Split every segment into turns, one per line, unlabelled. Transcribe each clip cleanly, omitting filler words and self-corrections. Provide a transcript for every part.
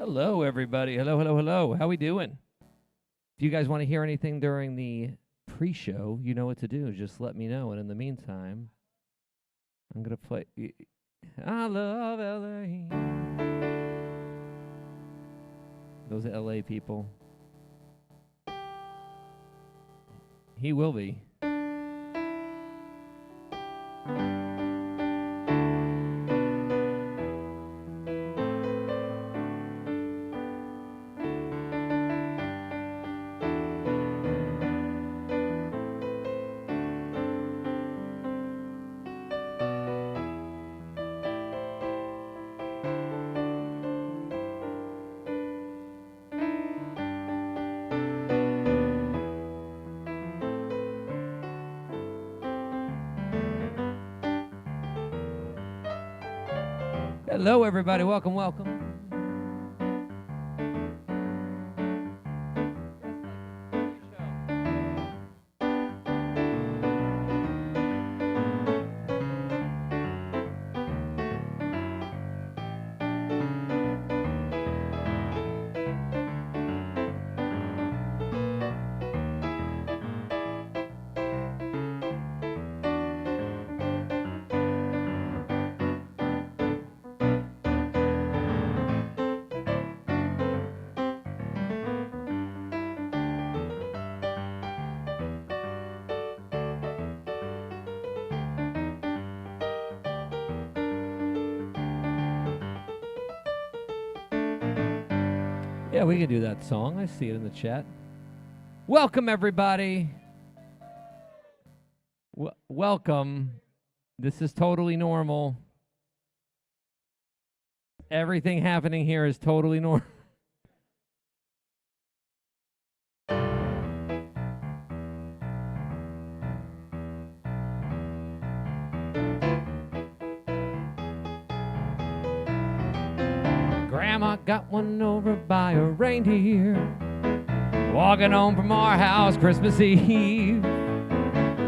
Hello, everybody. Hello, hello, hello. How we doing? If you guys want to hear anything during the pre-show, you know what to do. Just let me know. And in the meantime, I'm going to play I Love L.A. Those L.A. people. He will be. Hello, everybody. Welcome, welcome. Yeah, we can do that song. I see it in the chat. Welcome, everybody. Welcome. This is totally normal. Everything happening here is totally normal. Grandma got one over by a reindeer, walking home from our house Christmas Eve.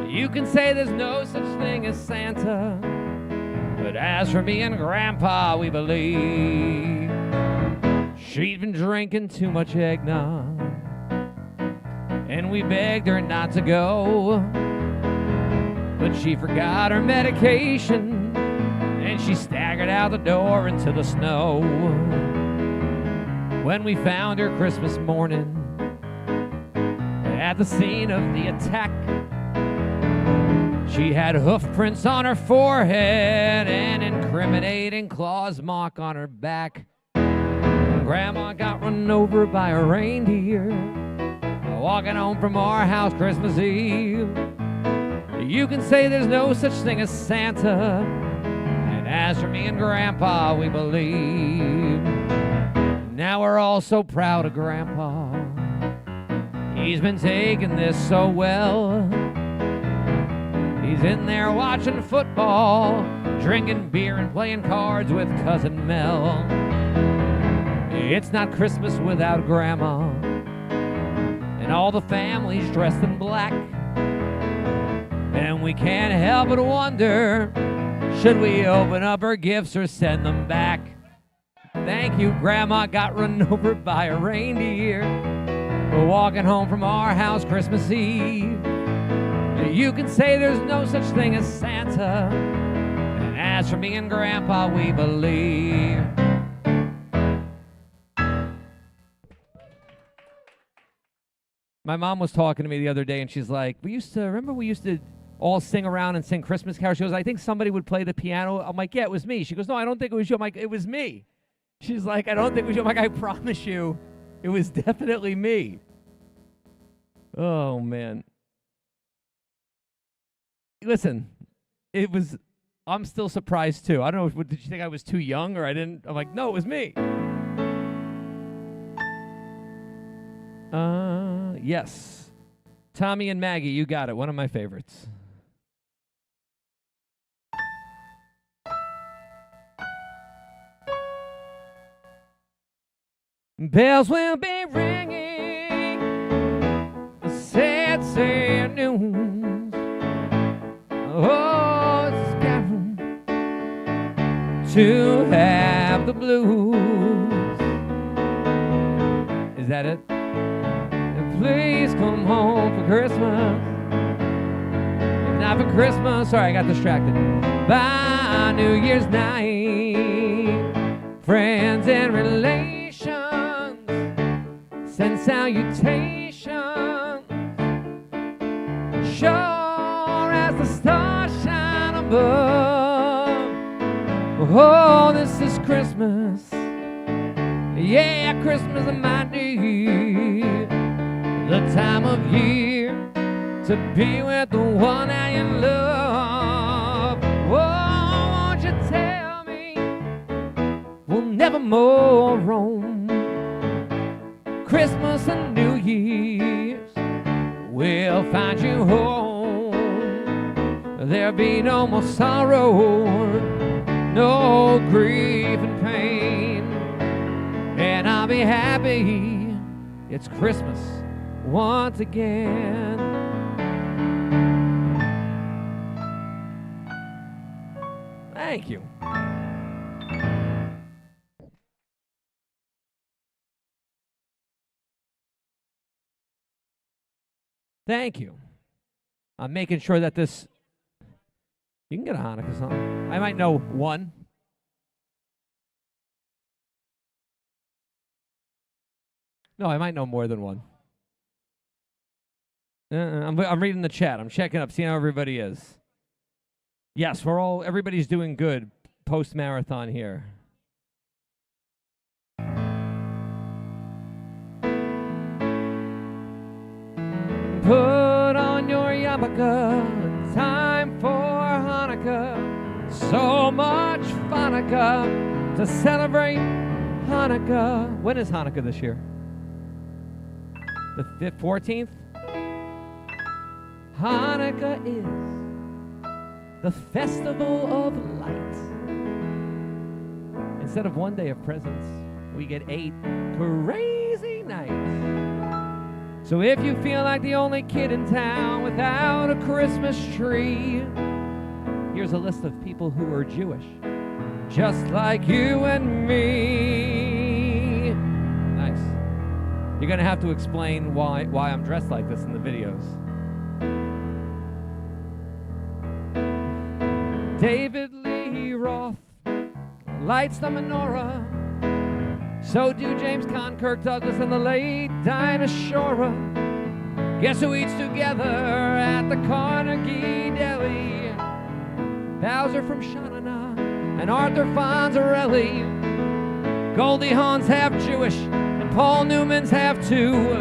You can say there's no such thing as Santa, but as for me and Grandpa, we believe. She'd been drinking too much eggnog, and we begged her not to go, but she forgot her medication, and she staggered out the door into the snow. When we found her Christmas morning at the scene of the attack, she had hoof prints on her forehead and incriminating claws mark on her back. Grandma got run over by a reindeer, walking home from our house Christmas Eve. You can say there's no such thing as Santa, and as for me and Grandpa, we believe. Now we're all so proud of Grandpa. He's been taking this so well. He's in there watching football, drinking beer and playing cards with Cousin Mel. It's not Christmas without Grandma, and all the family's dressed in black. And we can't help but wonder, should we open up her gifts or send them back? Thank you, Grandma got run over by a reindeer. We're walking home from our house Christmas Eve. You can say there's no such thing as Santa, and as for me and Grandpa, we believe. My mom was talking to me the other day, and she's like, we used to all sing around and sing Christmas carols. She goes, I think somebody would play the piano. I'm like, yeah, it was me. She goes, no, I don't think it was you. I'm like, it was me. She's like, I don't think it was you. I'm like, I promise you, it was definitely me. Oh, man. Listen, I'm still surprised, too. I don't know, did you think I was too young or I didn't? I'm like, no, it was me. Yes. Tommy and Maggie, you got it. One of my favorites. Bells will be ringing, sad, sad news. Oh, it's got to have the blues. get it. And please come home for Christmas. Not for Christmas, sorry, I got distracted. By New Year's night, friends and relations send salutations. Sure as the stars shine above. Oh, this is Christmas. Yeah, Christmas is my dear. The time of year to be with the one that you love. Oh, won't you tell me we'll never more roam? Christmas and New Year's will find you home. There'll be no more sorrow, no grief and pain, and I'll be happy it's Christmas once again. Thank you. Thank you. I'm making sure that this... You can get a Hanukkah song. I might know one. No, I might know more than one. I'm reading the chat. I'm checking up, seeing how everybody is. Yes, everybody's doing good post-marathon here. Put on your yarmulke, time for Hanukkah. So much Hanukkah to celebrate Hanukkah. When is Hanukkah this year? The 14th? Hanukkah is the festival of light. Instead of one day of presents, we get 8 crazy nights. So if you feel like the only kid in town without a Christmas tree, here's a list of people who are Jewish, just like you and me. Nice. You're gonna have to explain why I'm dressed like this in the videos. David Lee Roth lights the menorah. So do James Caan, Kirk Douglas, and the late Dinah Shore. Guess who eats together at the Carnegie Deli? Bowser from Shanana and Arthur Fonzarelli. Goldie Hawn's half Jewish and Paul Newman's half too.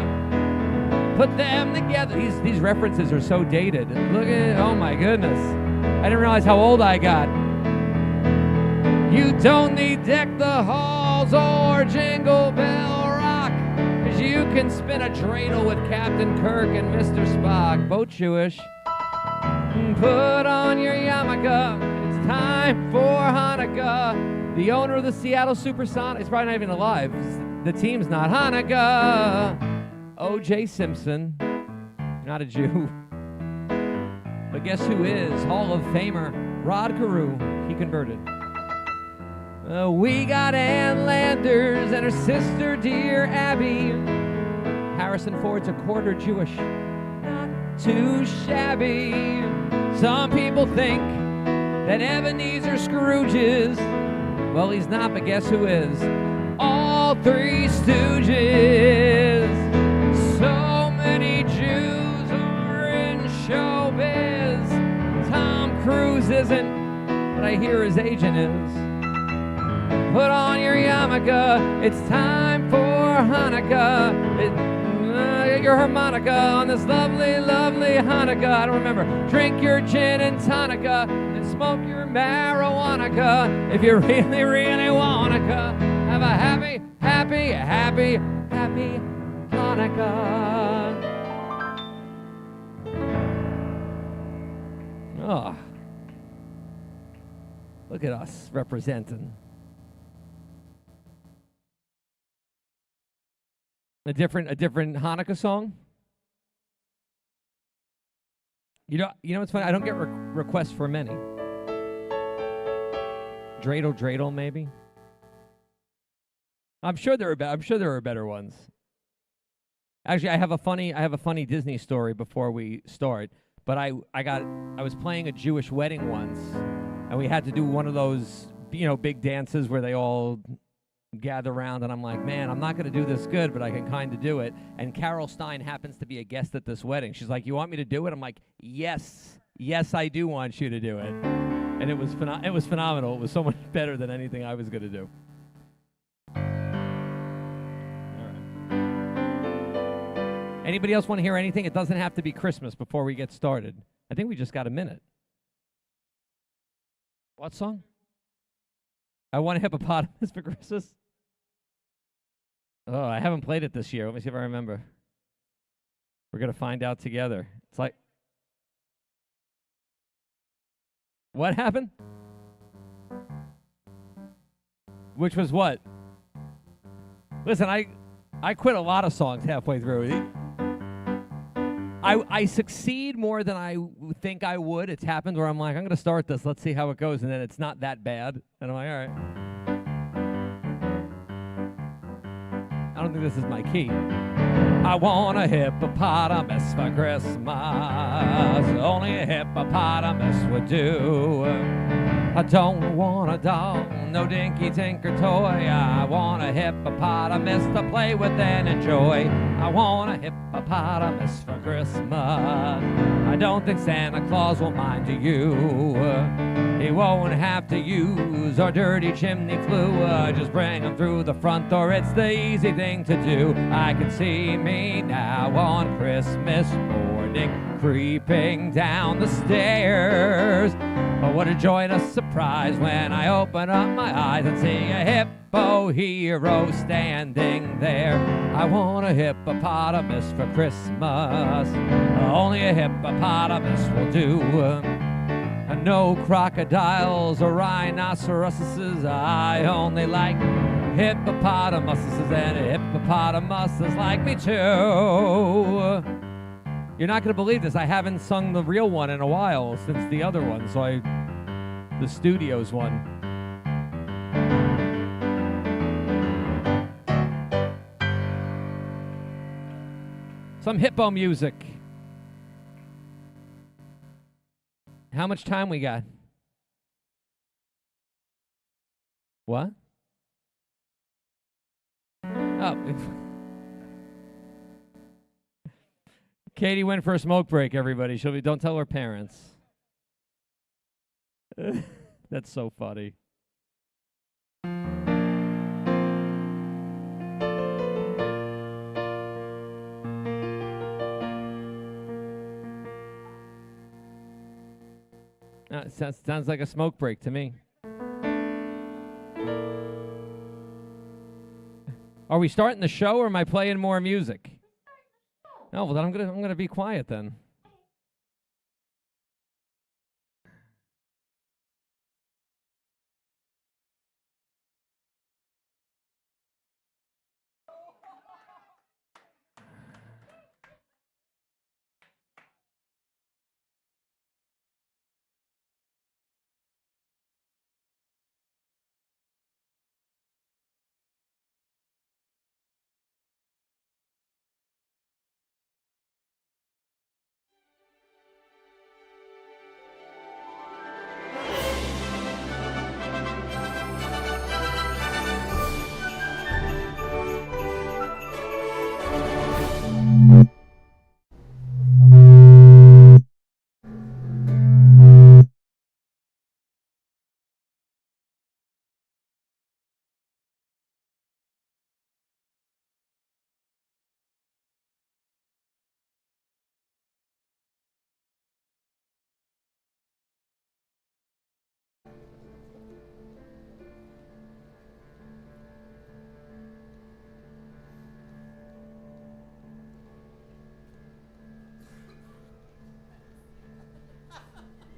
Put them together. These references are so dated. Look at, oh my goodness. I didn't realize how old I got. You don't need Deck the Halls or Jingle Bell Rock, 'cause you can spin a dreidel with Captain Kirk and Mr. Spock, both Jewish. Put on your yarmulke, it's time for Hanukkah. The owner of the Seattle Supersonics, is probably not even alive. The team's not. Hanukkah. O.J. Simpson, not a Jew. But guess who is? Hall of Famer Rod Carew. He converted. We got Ann Landers and her sister, dear Abby. Harrison Ford's a quarter Jewish. Not too shabby. Some people think that Ebenezer Scrooge is. Well, he's not, but guess who is? All Three Stooges. So many Jews are in showbiz. Tom Cruise isn't, but I hear his agent is. Put on your yarmulke, it's time for Hanukkah. Get your harmonica on this lovely, lovely Hanukkah. I don't remember. Drink your gin and tonica and smoke your marijuana if you really, really wanna. Have a happy, happy, happy, happy Hanukkah. Oh, look at us representing. A different Hanukkah song. You know what's funny? I don't get requests for many. Dreidel, maybe. I'm sure there are better ones. Actually, I have a funny Disney story before we start. But I was playing a Jewish wedding once, and we had to do one of those, big dances where they all gather around, and I'm like, man, I'm not going to do this good, but I can kind of do it. And Carol Stein happens to be a guest at this wedding. She's like, you want me to do it? I'm like, yes, I do want you to do it. And it was phenomenal. It was so much better than anything I was going to do. Anybody else want to hear anything? It doesn't have to be Christmas before we get started. I think we just got a minute. What song? I Want a Hippopotamus for Christmas? Oh, I haven't played it this year. Let me see if I remember. We're going to find out together. It's like... What happened? Which was what? Listen, I quit a lot of songs halfway through. I succeed more than I think I would. It's happened where I'm like, I'm going to start this. Let's see how it goes. And then it's not that bad. And I'm like, all right. I don't think this is my key. I want a hippopotamus for Christmas. Only a hippopotamus would do. I don't want a doll, no dinky tinker toy. I want a hippopotamus to play with and enjoy. I want a hippopotamus for Christmas. I don't think Santa Claus will mind to you. He won't have to use our dirty chimney flue. Just bring him through the front door, it's the easy thing to do. I can see me now on Christmas morning, creeping down the stairs. But what a joy and a surprise when I open up my eyes and see a hippo hero standing there. I want a hippopotamus for Christmas. Only a hippopotamus will do. No crocodiles or rhinoceroses. I only like hippopotamuses, and hippopotamuses like me too. You're not going to believe this. I haven't sung the real one in a while since the other one, the studio's one. Some hippo music. How much time we got? What? Oh. Katie went for a smoke break, everybody. Don't tell her parents. That's so funny. Sounds like a smoke break to me. Are we starting the show, or am I playing more music? No, well then I'm gonna be quiet then.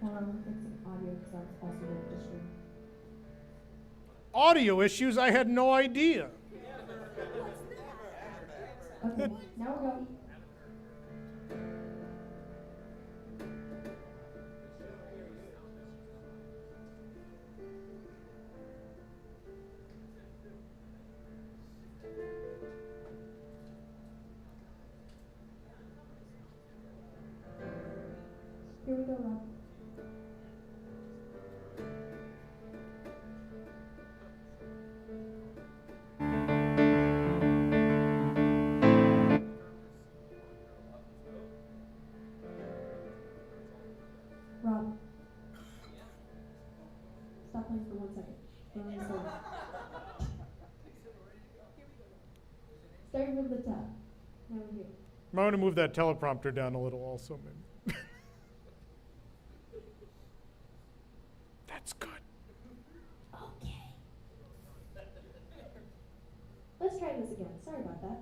It's audio because that's also the issue.
Audio issues? I had no idea.
Okay, now we're going. we go, Rob. Rob. Stop playing for 1 second. We're on the song. Starting from the top. Now we're here.
I'm going to move that teleprompter down a little also, maybe. That's good.
Okay. Let's try this again. Sorry about that.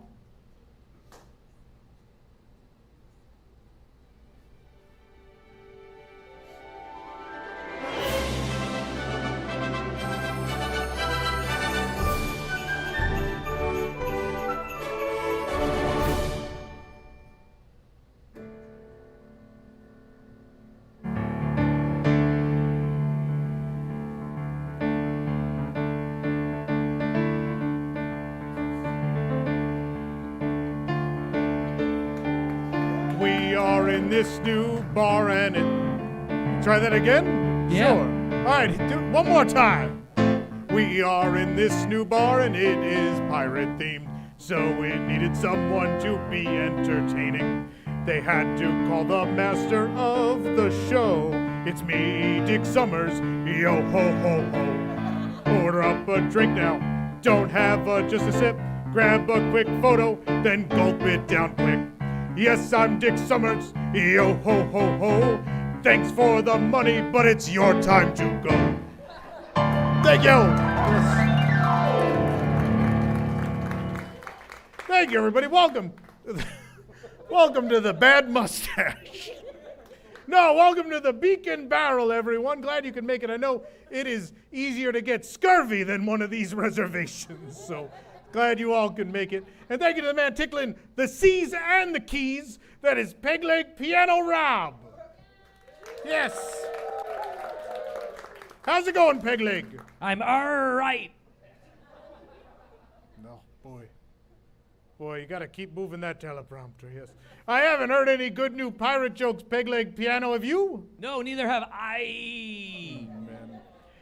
We are in this new bar and it... Try that again?
Yeah.
Sure. All right, one more time. We are in this new bar and it is pirate themed, so it needed someone to be entertaining. They had to call the master of the show. It's me, Dick Summers. Yo ho ho ho. Order up a drink now. Don't have just a sip. Grab a quick photo, then gulp it down quick. Yes, I'm Dick Summers. Yo ho ho ho. Thanks for the money, but it's your time to go. Thank you. Thank you, everybody. Welcome. Welcome to the Bad Mustache. No, welcome to the Beak and Barrel, everyone. Glad you could make it. I know it is easier to get scurvy than one of these reservations, so glad you all could make it. And thank you to the man tickling the C's and the keys. That is Peg Leg Piano Rob. Yes. How's it going, Peg Leg?
I'm all right.
No, boy. Boy, you gotta keep moving that teleprompter, yes. I haven't heard any good new pirate jokes, Peg Leg Piano, have you?
No, neither have I.
Man.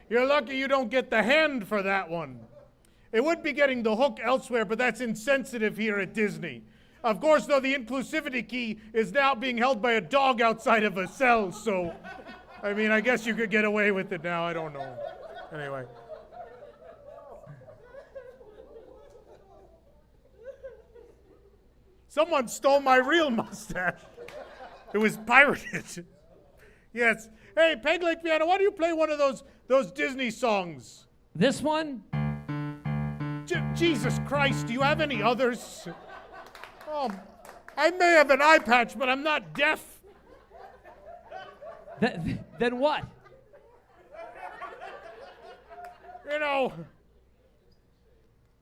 You're lucky you don't get the hand for that one. It would be getting the hook elsewhere, but that's insensitive here at Disney. Of course, though, the inclusivity key is now being held by a dog outside of a cell, so, I mean, I guess you could get away with it now, I don't know. Anyway. Someone stole my real mustache. It was pirated. Yes. Hey, Peg Leg Piano, why don't you play one of those Disney songs?
This one?
Jesus Christ, do you have any others? Oh, I may have an eye patch, but I'm not deaf.
Then what?
You know,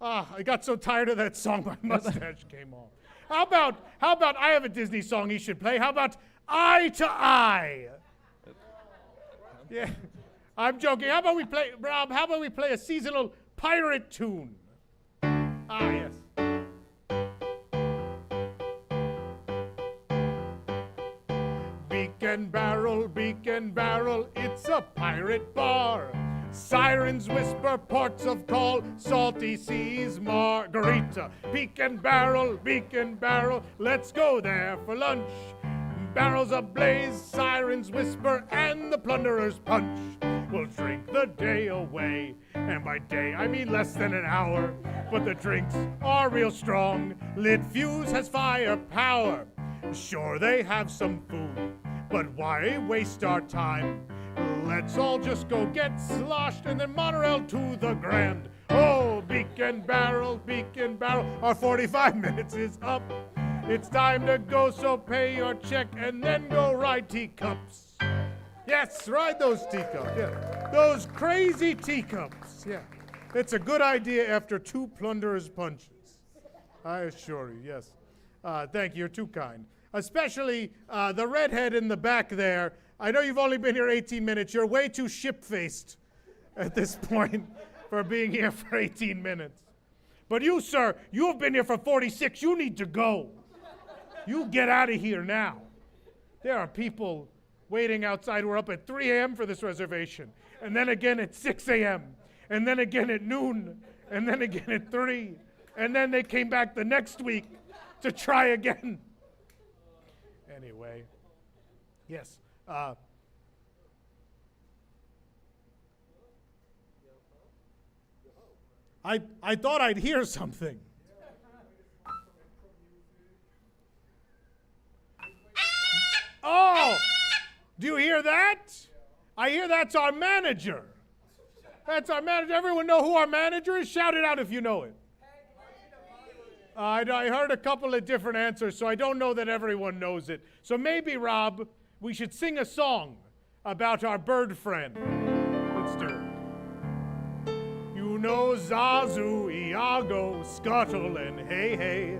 I got so tired of that song, my mustache came off. How about I have a Disney song he should play? How about Eye to Eye? Yeah, I'm joking. How about we play, Rob, how about we play a seasonal pirate tune? Ah, yes. Beak and barrel, it's a pirate bar. Sirens whisper, ports of call, salty seas, margarita. Beak and barrel, let's go there for lunch. Barrels ablaze, sirens whisper, and the plunderers punch. We'll drink the day away, and by day I mean less than an hour. But the drinks are real strong, Lit Fuse has firepower. Sure, they have some food, but why waste our time? Let's all just go get sloshed and then monorail to the Grand. Oh, Beak and barrel, our 45 minutes is up. It's time to go, so pay your check and then go ride teacups. Yes, ride those teacups, yeah. Those crazy teacups, yeah. It's a good idea after 2 plunderers' punches. I assure you, yes. Thank you, you're too kind. Especially the redhead in the back there. I know you've only been here 18 minutes. You're way too ship-faced at this point for being here for 18 minutes. But you, sir, you have been here for 46. You need to go. You get out of here now. There are people waiting outside. We're up at 3 a.m. for this reservation. And then again at 6 a.m. And then again at noon. And then again at 3. And then they came back the next week to try again. Anyway, yes. I thought I'd hear something. Oh, do you hear that? I hear that's our manager. That's our manager. Everyone know who our manager is? Shout it out if you know it. I heard a couple of different answers, so I don't know that everyone knows it. So maybe, Rob, we should sing a song about our bird friend. Let's do it. You know Zazu, Iago, Scuttle, and Hey Hey,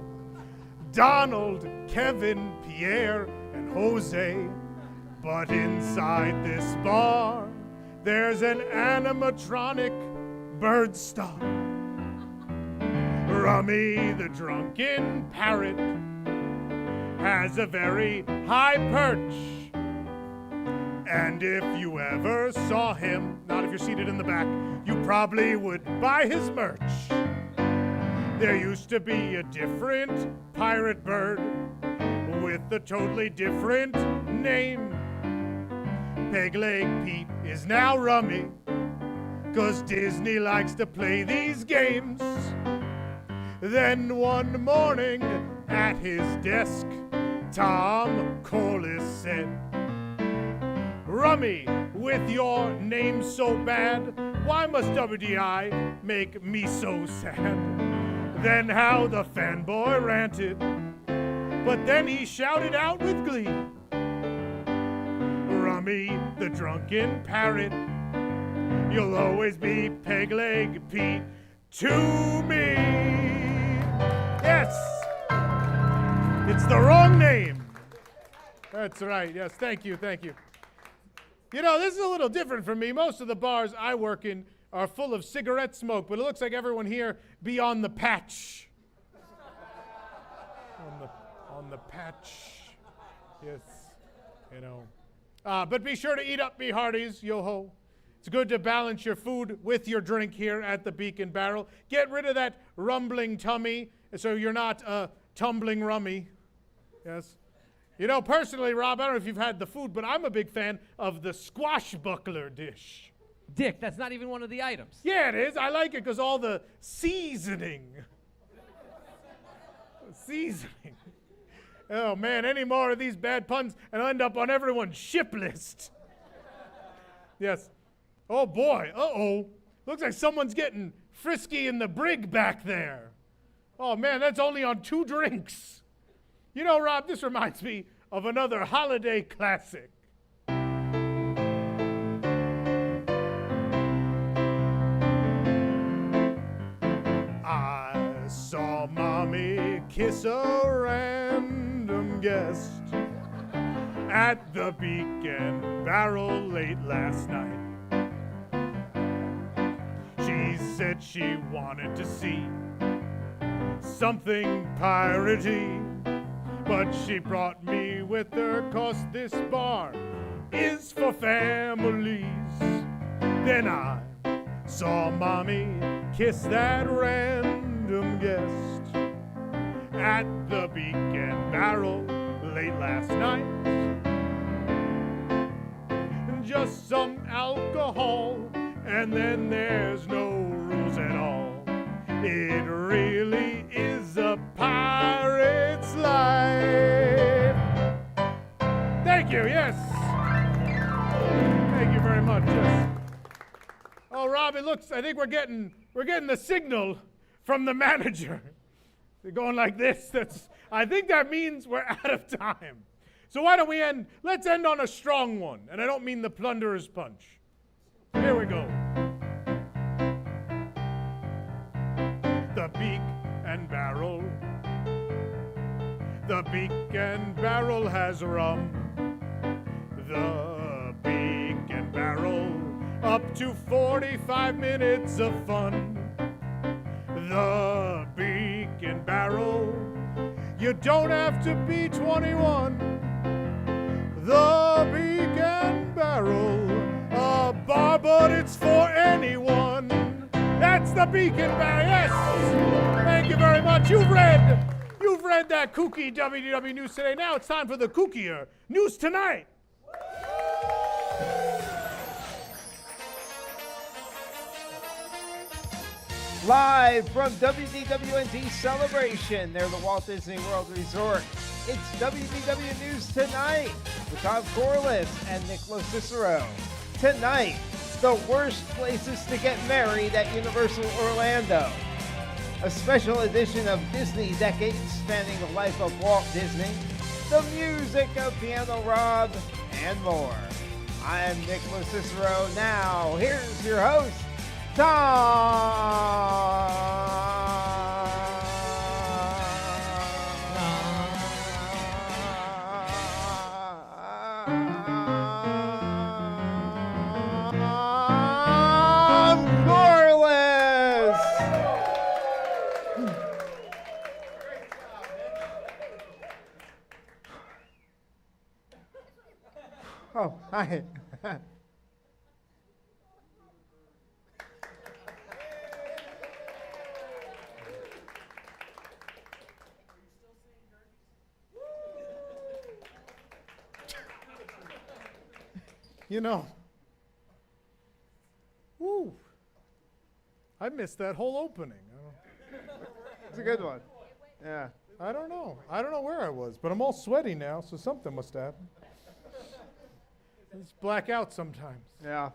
Donald, Kevin, Pierre, and Jose. But inside this bar, there's an animatronic bird star. Rummy the drunken parrot has a very high perch. And if you ever saw him, not if you're seated in the back, you probably would buy his merch. There used to be a different pirate bird with a totally different name. Peg-Leg Pete is now Rummy, 'cause Disney likes to play these games. Then one morning at his desk, Tom Corliss said, Rummy, with your name so bad, why must WDI make me so sad? Then how the fanboy ranted, but then he shouted out with glee, Rummy, the drunken parrot, you'll always be Peg-Leg Pete to me. Yes, it's the wrong name. That's right, yes, thank you, thank you. You know, this is a little different for me. Most of the bars I work in are full of cigarette smoke, but it looks like everyone here be on the patch. on the patch. Yes, you know. But be sure to eat up, me hearties, yo-ho. It's good to balance your food with your drink here at the Beak and Barrel. Get rid of that rumbling tummy so you're not tumbling rummy. Yes. You know, personally, Rob, I don't know if you've had the food, but I'm a big fan of the squashbuckler dish.
Dick, that's not even one of the items.
Yeah, it is. I like it because all the seasoning. Seasoning. Oh, man, any more of these bad puns and I'll end up on everyone's ship list. Yes. Oh, boy. Uh-oh. Looks like someone's getting frisky in the brig back there. Oh, man, that's only on 2 drinks. You know, Rob, this reminds me of another holiday classic. I saw Mommy kiss a random guest at the Beak and Barrel late last night. She said she wanted to see something piratey, but she brought me with her 'cause this bar is for families. Then I saw Mommy kiss that random guest at the Beak and Barrel late last night. Just some alcohol, and then there's no rules at all. It really is a pirate's life. Thank you, yes. Thank you very much, yes. Oh, Rob, it looks, I think we're getting the signal from the manager. They're going like this. I think that means we're out of time. So why don't we let's end on a strong one. And I don't mean the plunderer's punch. Here we go. The Beak and Barrel. The Beak and Barrel has rum. The Beak and Barrel, up to 45 minutes of fun. The Beak and Barrel, you don't have to be 21. The Beak barrel, a bar, but it's for anyone. That's the Beak and Barrel. Yes. Thank you very much. You've read that kooky WDW News Today. Now it's time for the kookier News Tonight.
Live from WDWNT Celebration, near the Walt Disney World Resort, it's WDW News Tonight with Tom Corliss and Nicholas Cicero. Tonight, the worst places to get married at Universal Orlando. A special edition of Disney Decades spanning the life of Walt Disney, the music of Piano Rob, and more. I'm Nicholas Cicero. Now, here's your host, Tom Corliss. Oh, hi.
You know, woo, I missed that whole opening.
It's a good one. Yeah.
I don't know where I was, but I'm all sweaty now, so something must have happened. I just black out sometimes.
Yeah.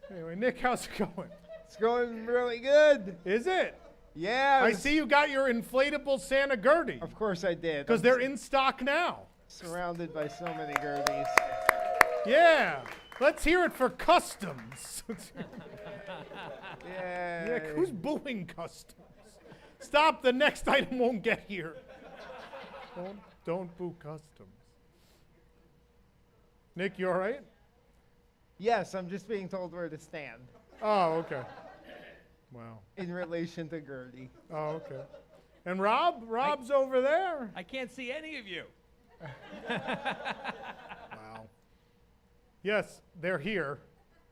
Anyway, Nick, how's it going?
It's going really good.
Is it?
Yeah.
I see you got your inflatable Santa Gertie.
Of course I did.
Because they're in stock now.
Surrounded by so many Gerties.
Yeah. Let's hear it for Customs.
Yeah.
Nick, who's booing Customs? Stop, the next item won't get here. Don't boo Customs. Nick, you all right?
Yes, I'm just being told where to stand
Oh, okay. Wow.
in relation to Gertie.
Oh, okay. And Rob's over there.
I can't see any of you.
Wow. Yes, they're here,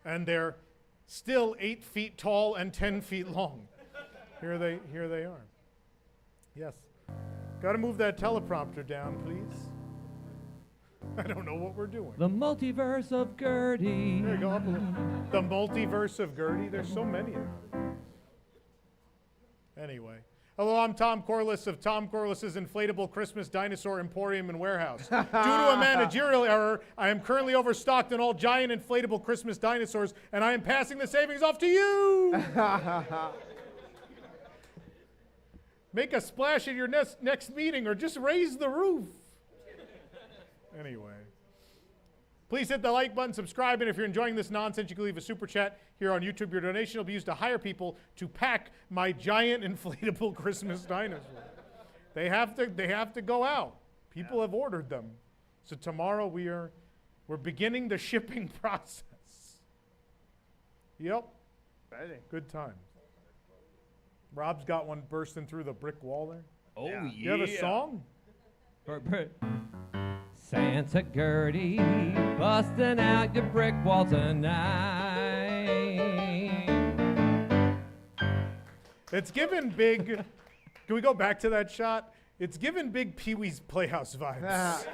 and they're still 8 feet tall and 10 feet long. Here they are. Yes. Got to move that teleprompter down, please. I don't know what we're doing.
The multiverse of Gertie.
There you go. Up a little. The multiverse of Gertie. There's so many of them. Anyway. Hello, I'm Tom Corliss of Tom Corliss's Inflatable Christmas Dinosaur Emporium and Warehouse. Due to a managerial error, I am currently overstocked in all giant inflatable Christmas dinosaurs, and I am passing the savings off to you. Make a splash at your next meeting, or just raise the roof. Anyway. Please hit the like button, subscribe, and if you're enjoying this nonsense, you can leave a super chat here on YouTube. Your donation will be used to hire people to pack my giant inflatable Christmas dinosaur. They have to go out. People have ordered them. So tomorrow we're beginning the shipping process. Yep. Good time. Rob's got one bursting through the brick wall there.
Oh, yeah.
You have a song?
Santa Gertie, busting out your brick wall tonight.
It's given big. Can we go back to that shot? It's given big Pee-wee's Playhouse vibes.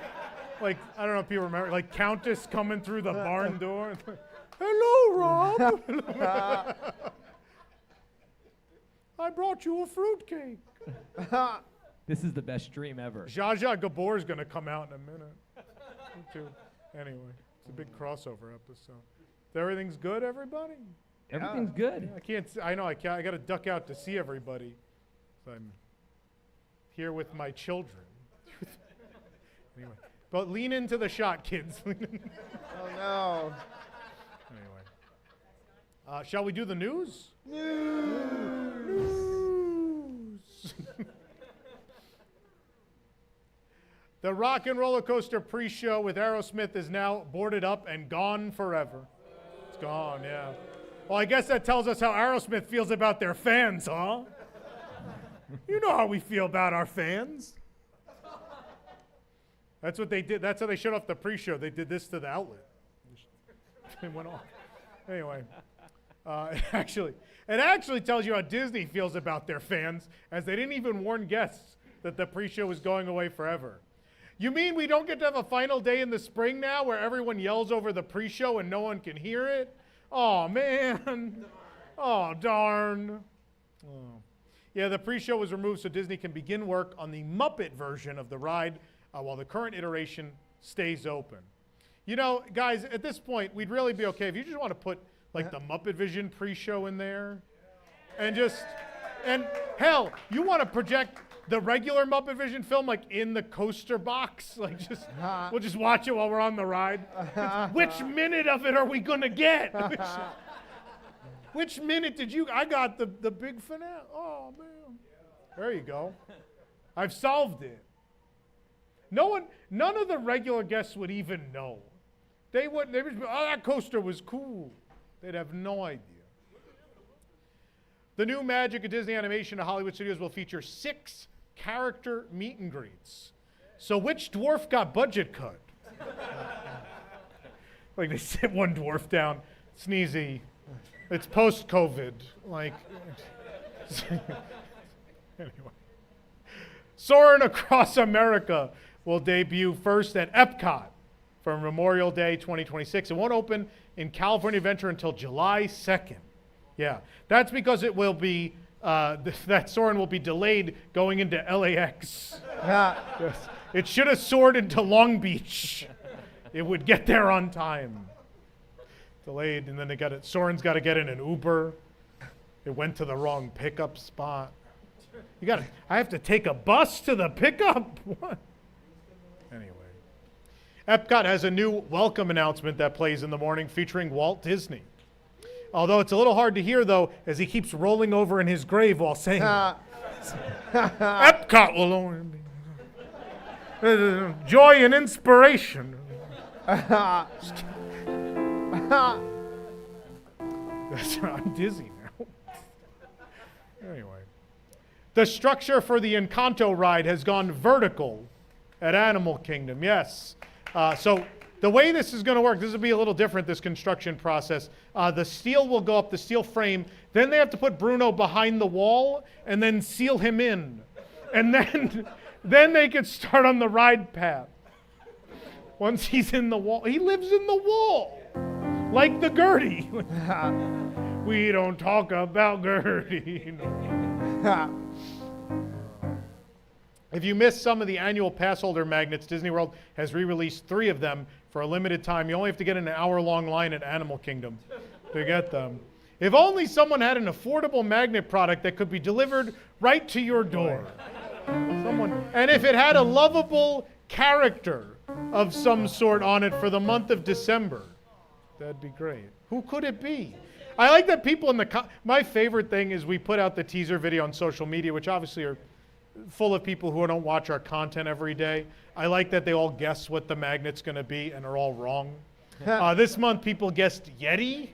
Like, I don't know if you remember, like Countess coming through the barn door. Hello, Rob. I brought you a fruitcake.
This is the best stream ever.
Zsa Zsa Gabor's going to come out in a minute. Too. Anyway, it's a big crossover episode. Everything's good, everybody?
Everything's good.
I can't. I know. I got to duck out to see everybody. So I'm here with my children. Anyway, but lean into the shot, kids.
Oh no.
Anyway, shall we do the news? News. The Rock and Roller Coaster pre-show with Aerosmith is now boarded up and gone forever. It's gone, yeah. Well, I guess that tells us how Aerosmith feels about their fans, huh? You know how we feel about our fans. That's what they did. That's how they shut off the pre-show. They did this to the outlet. It went off. Anyway, it actually tells you how Disney feels about their fans, as they didn't even warn guests that the pre-show was going away forever. You mean we don't get to have a final day in the spring now where everyone yells over the pre-show and no one can hear it? Oh, man. Oh, darn. Oh. Yeah, the pre-show was removed so Disney can begin work on the Muppet version of the ride while the current iteration stays open. You know, guys, at this point, we'd really be okay if you just want to put, like, the Muppet Vision pre-show in there. And hell, you want to project the regular Muppet Vision film, like, in the coaster box? Like, we'll just watch it while we're on the ride. Which minute of it are we going to get? Which minute did you? I got the big finale. Oh, man. There you go. I've solved it. None of the regular guests would even know. They would just be, oh, that coaster was cool. They'd have no idea. The new Magic at Disney Animation at Hollywood Studios will feature 6 character meet and greets. So which dwarf got budget cut? Like they sit one dwarf down, sneezy. It's post-COVID. Like, anyway. Soarin' Across America will debut first at Epcot for Memorial Day 2026. It won't open in California Adventure until July 2nd. Yeah, that's because it will be, that Soarin' will be delayed going into LAX. Yes. It should have soared into Long Beach. It would get there on time. Delayed, and then Soarin's got to get in an Uber. It went to the wrong pickup spot. I have to take a bus to the pickup? What? Anyway. Epcot has a new welcome announcement that plays in the morning featuring Walt Disney. Although it's a little hard to hear, though, as he keeps rolling over in his grave while saying Epcot will only be joy and inspiration. I'm dizzy now. Anyway. The structure for the Encanto ride has gone vertical at Animal Kingdom, yes. So the way this is going to work, this will be a little different, this construction process. The steel will go up, the steel frame. Then they have to put Bruno behind the wall and then seal him in. And then they could start on the ride path. Once he's in the wall, he lives in the wall. Like the Gertie. We don't talk about Gertie. No. If you missed some of the annual pass holder magnets, Disney World has re-released 3 of them for a limited time. You only have to get in an hour-long line at Animal Kingdom to get them. If only someone had an affordable magnet product that could be delivered right to your door. And if it had a lovable character of some sort on it for the month of December, that'd be great. Who could it be? I like that people in my favorite thing is we put out the teaser video on social media, which obviously are full of people who don't watch our content every day. I like that they all guess what the magnet's going to be and are all wrong. This month, people guessed Yeti.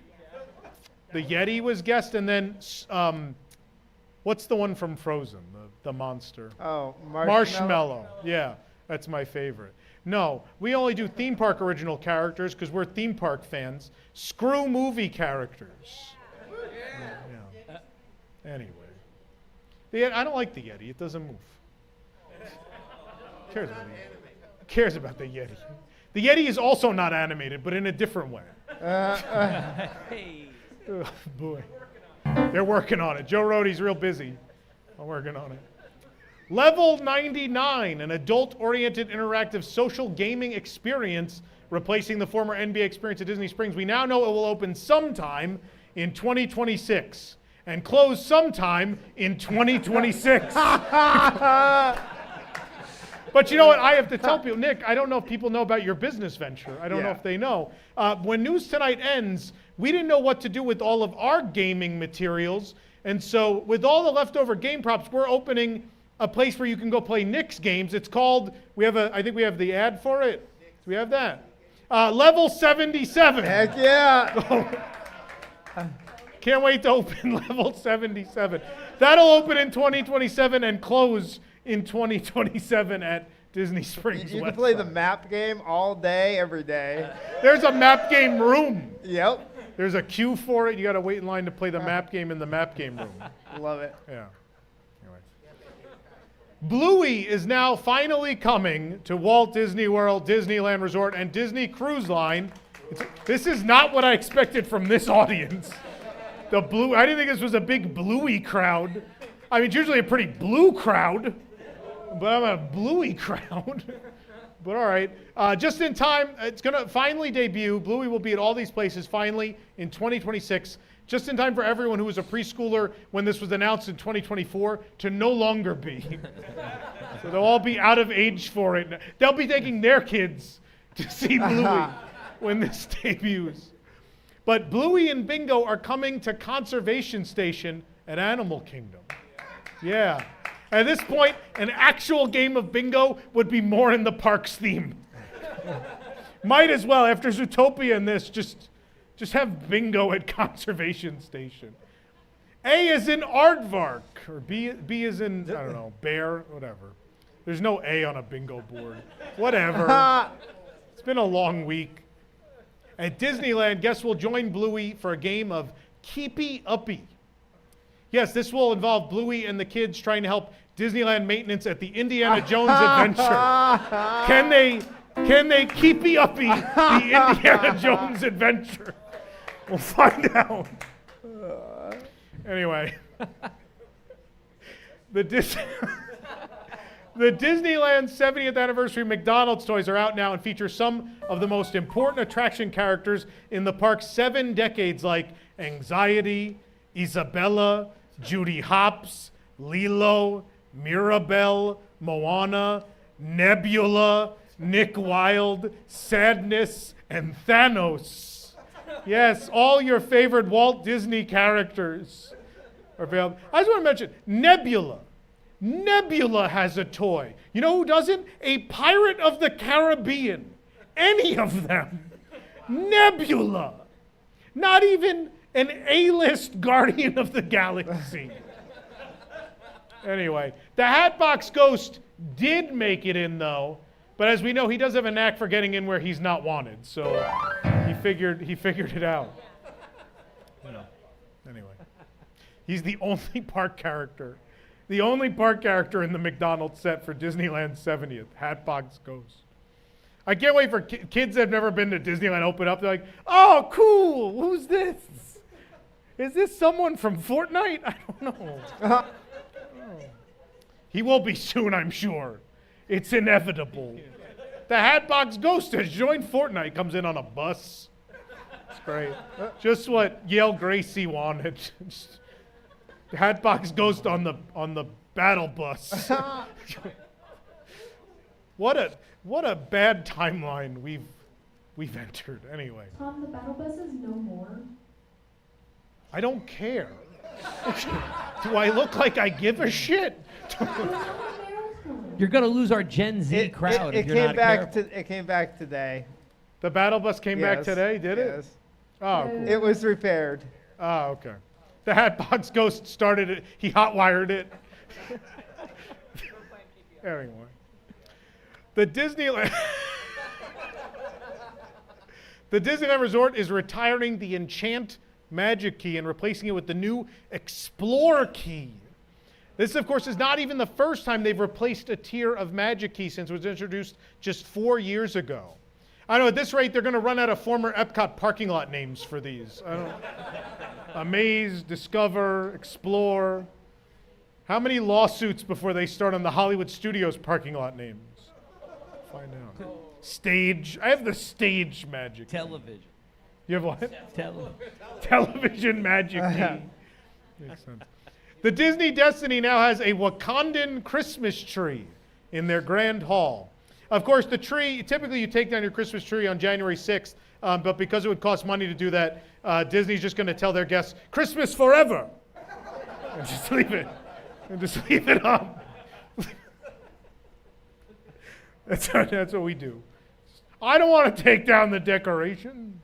The Yeti was guessed, and then what's the one from Frozen, the monster?
Oh,
Marshmallow. Yeah, that's my favorite. No, we only do theme park original characters because we're theme park fans. Screw movie characters. Yeah. Anyway. I don't like the Yeti. It doesn't move. Who cares about the Yeti? The Yeti is also not animated, but in a different way. Oh, boy. They're working on it. Joe Rohde's real busy. I'm working on it. Level 99, an adult-oriented interactive social gaming experience replacing the former NBA experience at Disney Springs. We now know it will open sometime in 2026 and close sometime in 2026. But you know what? I have to tell people, Nick, I don't know if people know about your business venture. I don't know if they know. When News Tonight ends, we didn't know what to do with all of our gaming materials. And so with all the leftover game props, we're opening a place where you can go play Nick's games. It's called, I think we have the ad for it. Do we have that? Level 77.
Heck yeah.
Can't wait to open Level 77. That'll open in 2027 and close in 2027 at Disney Springs.
You
West
can play the
Side.
map game all day, every day.
There's a map game room.
Yep.
There's a queue for it. You got to wait in line to play the map game in the map game room.
Love it.
Yeah. Anyway. Bluey is now finally coming to Walt Disney World, Disneyland Resort, and Disney Cruise Line. This is not what I expected from this audience. I didn't think this was a big Bluey crowd. I mean, it's usually a pretty blue crowd, but I'm a Bluey crowd. But all right. Just in time, it's going to finally debut. Bluey will be at all these places finally in 2026. Just in time for everyone who was a preschooler when this was announced in 2024 to no longer be. So they'll all be out of age for it. They'll be taking their kids to see Bluey when this debuts. But Bluey and Bingo are coming to Conservation Station at Animal Kingdom. Yeah. At this point, an actual game of bingo would be more in the park's theme. Might as well, after Zootopia and this, just have bingo at Conservation Station. A is in Aardvark, or B is in, I don't know, Bear, whatever. There's no A on a bingo board. Whatever. It's been a long week. At Disneyland, guests will join Bluey for a game of Keepy Uppy. Yes, this will involve Bluey and the kids trying to help Disneyland maintenance at the Indiana Jones adventure. Can they keepy uppy the Indiana Jones adventure? We'll find out. Anyway, the Disneyland 70th anniversary McDonald's toys are out now and feature some of the most important attraction characters in the park's 7 decades, like Anxiety, Isabella, Judy Hopps, Lilo, Mirabelle, Moana, Nebula, Nick Wilde, Sadness, and Thanos. Yes, all your favorite Walt Disney characters are available. I just want to mention Nebula. Nebula has a toy. You know who doesn't? A Pirate of the Caribbean. Any of them. Nebula. Not even an A-list Guardian of the Galaxy. Anyway, the Hatbox Ghost did make it in, though. But as we know, he does have a knack for getting in where he's not wanted. So he figured it out. You know, anyway. He's the only park character. The only park character in the McDonald's set for Disneyland 70th, Hatbox Ghost. I can't wait for kids that have never been to Disneyland open up. They're like, oh, cool, who's this? Is this someone from Fortnite? I don't know. Oh. He will be soon, I'm sure. It's inevitable. The Hatbox Ghost has joined Fortnite, comes in on a bus. It's great. Just what Yale Gracie wanted. The Hatbox Ghost on the battle bus. What a bad timeline we've entered. Anyway.
Tom, the battle bus is no more.
I don't care. Do I look like I give a shit?
You're going to lose our Gen Z crowd if you're not careful.
It came back today.
The battle bus came back today, did it?
Yes.
Oh, cool.
It was repaired.
Oh, okay. The Hatbox Ghost started it. He hotwired it. Anyway. The Disneyland Resort is retiring the Enchant Magic Key and replacing it with the new Explore Key. This, of course, is not even the first time they've replaced a tier of Magic Key since it was introduced just 4 years ago. I know at this rate they're going to run out of former Epcot parking lot names for these. Amaze, Discover, Explore. How many lawsuits before they start on the Hollywood Studios parking lot names? Find out. Stage. I have the Stage Magic Key.
Television.
You have what?
Television.
Television Magic Key. Makes sense. The Disney Destiny now has a Wakandan Christmas tree in their grand hall. Of course, the tree, typically you take down your Christmas tree on January 6th, but because it would cost money to do that, Disney's just going to tell their guests, Christmas forever! And just leave it. And just leave it up. That's what we do. I don't want to take down the decorations.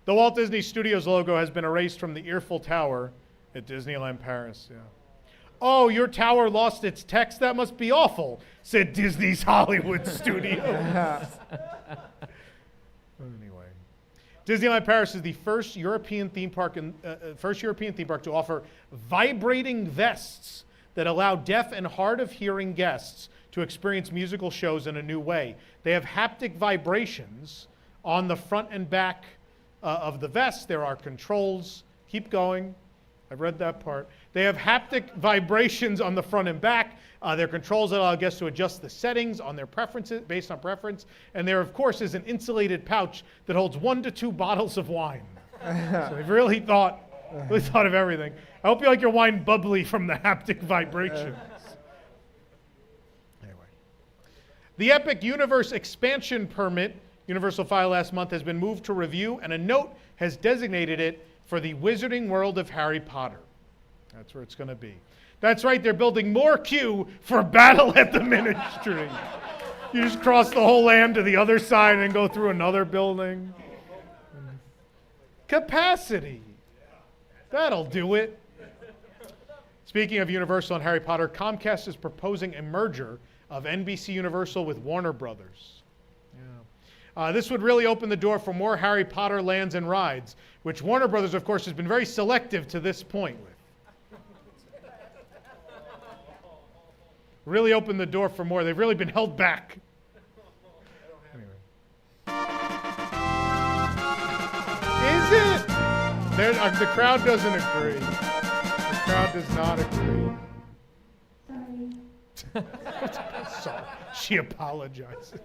The Walt Disney Studios logo has been erased from the Eiffel Tower at Disneyland Paris. Yeah. "Oh, your tower lost its text? That must be awful," said Disney's Hollywood studios. Anyway, Disneyland Paris is the first European theme park to offer vibrating vests that allow deaf and hard of hearing guests to experience musical shows in a new way. They have haptic vibrations on the front and back of the vest. There are controls. Keep going. I've read that part. They have haptic vibrations on the front and back. There are controls that allow guests to adjust the settings on their preferences, based on preference. And there, of course, is an insulated pouch that holds 1 to 2 bottles of wine. So they've really thought of everything. I hope you like your wine bubbly from the haptic vibrations. Anyway. The Epic Universe expansion permit Universal filed last month has been moved to review, and a note has designated it for the Wizarding World of Harry Potter. That's where it's going to be. That's right, they're building more queue for Battle at the Ministry. You just cross the whole land to the other side and go through another building. Capacity. That'll do it. Speaking of Universal and Harry Potter, Comcast is proposing a merger of NBC Universal with Warner Brothers. This would really open the door for more Harry Potter lands and rides, which Warner Brothers, of course, has been very selective to this point with. Really opened the door for more. They've really been held back. Anyway. Is it? The crowd doesn't agree. The crowd does not agree.
Sorry.
Sorry. She apologizes.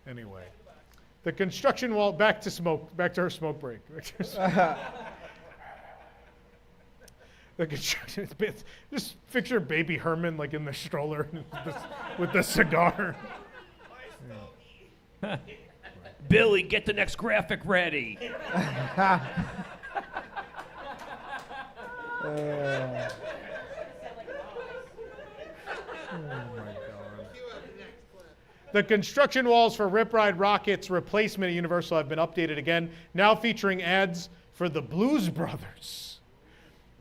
Anyway, the construction wall, back to her smoke break. The construction, just picture baby Herman like in the stroller with the cigar.
Billy, get the next graphic ready.
The construction walls for Rip Ride Rocket's replacement at Universal have been updated again, now featuring ads for the Blues Brothers.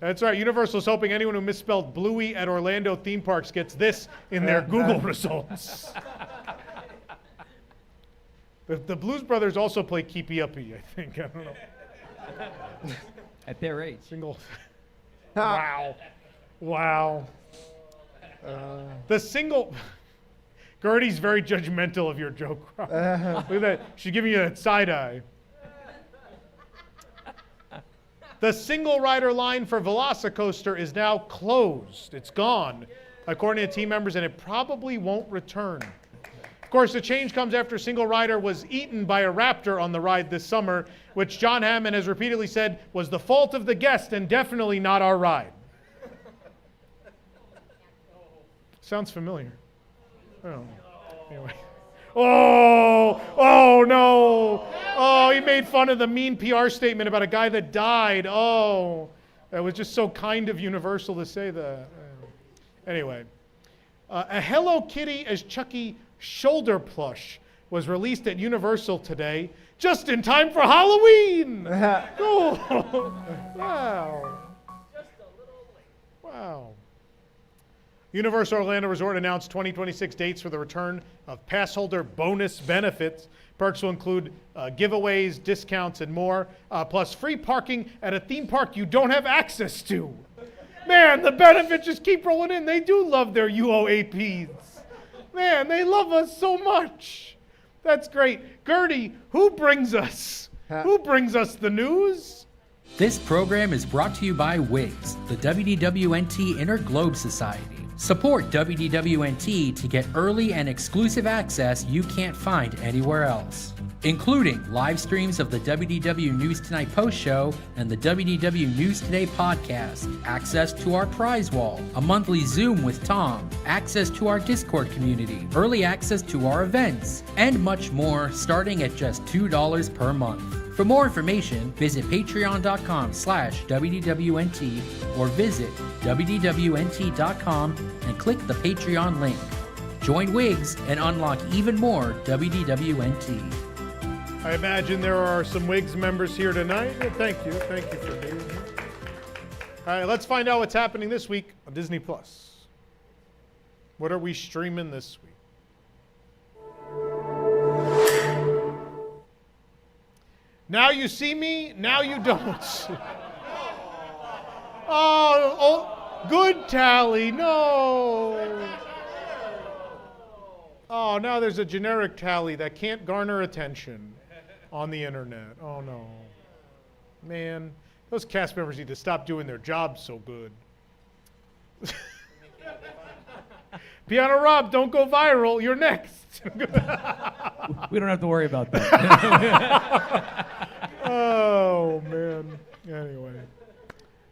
That's right, Universal's hoping anyone who misspelled Bluey at Orlando theme parks gets this in their Google results. The Blues Brothers also play Keepy Uppy, I think. I don't know.
At their age.
Single. Wow. Wow. The single. Gertie's very judgmental of your joke. Look at that. She's giving you that side eye. The single rider line for Velocicoaster is now closed. It's gone, according to team members, and it probably won't return. Of course, the change comes after a single rider was eaten by a raptor on the ride this summer, which John Hammond has repeatedly said was the fault of the guest and definitely not our ride. Sounds familiar. Oh, anyway. Oh no. Oh, he made fun of the mean PR statement about a guy that died. Oh, that was just so kind of Universal to say that. Anyway, a Hello Kitty as Chucky shoulder plush was released at Universal today, just in time for Halloween. Oh, wow. Wow. Universal Orlando Resort announced 2026 dates for the return of pass holder bonus benefits. Perks will include giveaways, discounts, and more, plus free parking at a theme park you don't have access to. Man, the benefits just keep rolling in. They do love their UOAPs. Man, they love us so much. That's great. Gertie, who brings us the news?
This program is brought to you by WIGS, the WDWNT Interglobe Society. Support WDWNT to get early and exclusive access you can't find anywhere else, including live streams of the WDW News Tonight post show and the WDW News Today podcast, access to our prize wall, a monthly Zoom with Tom, access to our Discord community, early access to our events, and much more, starting at just $2 per month. For more information, visit patreon.com/WDWNT or visit WDWNT.com and click the Patreon link. Join WIGS and unlock even more WDWNT.
I imagine there are some WIGS members here tonight. Thank you for being here. All right, let's find out what's happening this week on Disney Plus. What are we streaming this week? Now you see me, now you don't. Oh, good tally, no. Oh, now there's a generic tally that can't garner attention on the internet. Oh, no. Man, those cast members need to stop doing their jobs so good. Piano Rob, don't go viral. You're next.
We don't have to worry about that.
Oh, man. Anyway.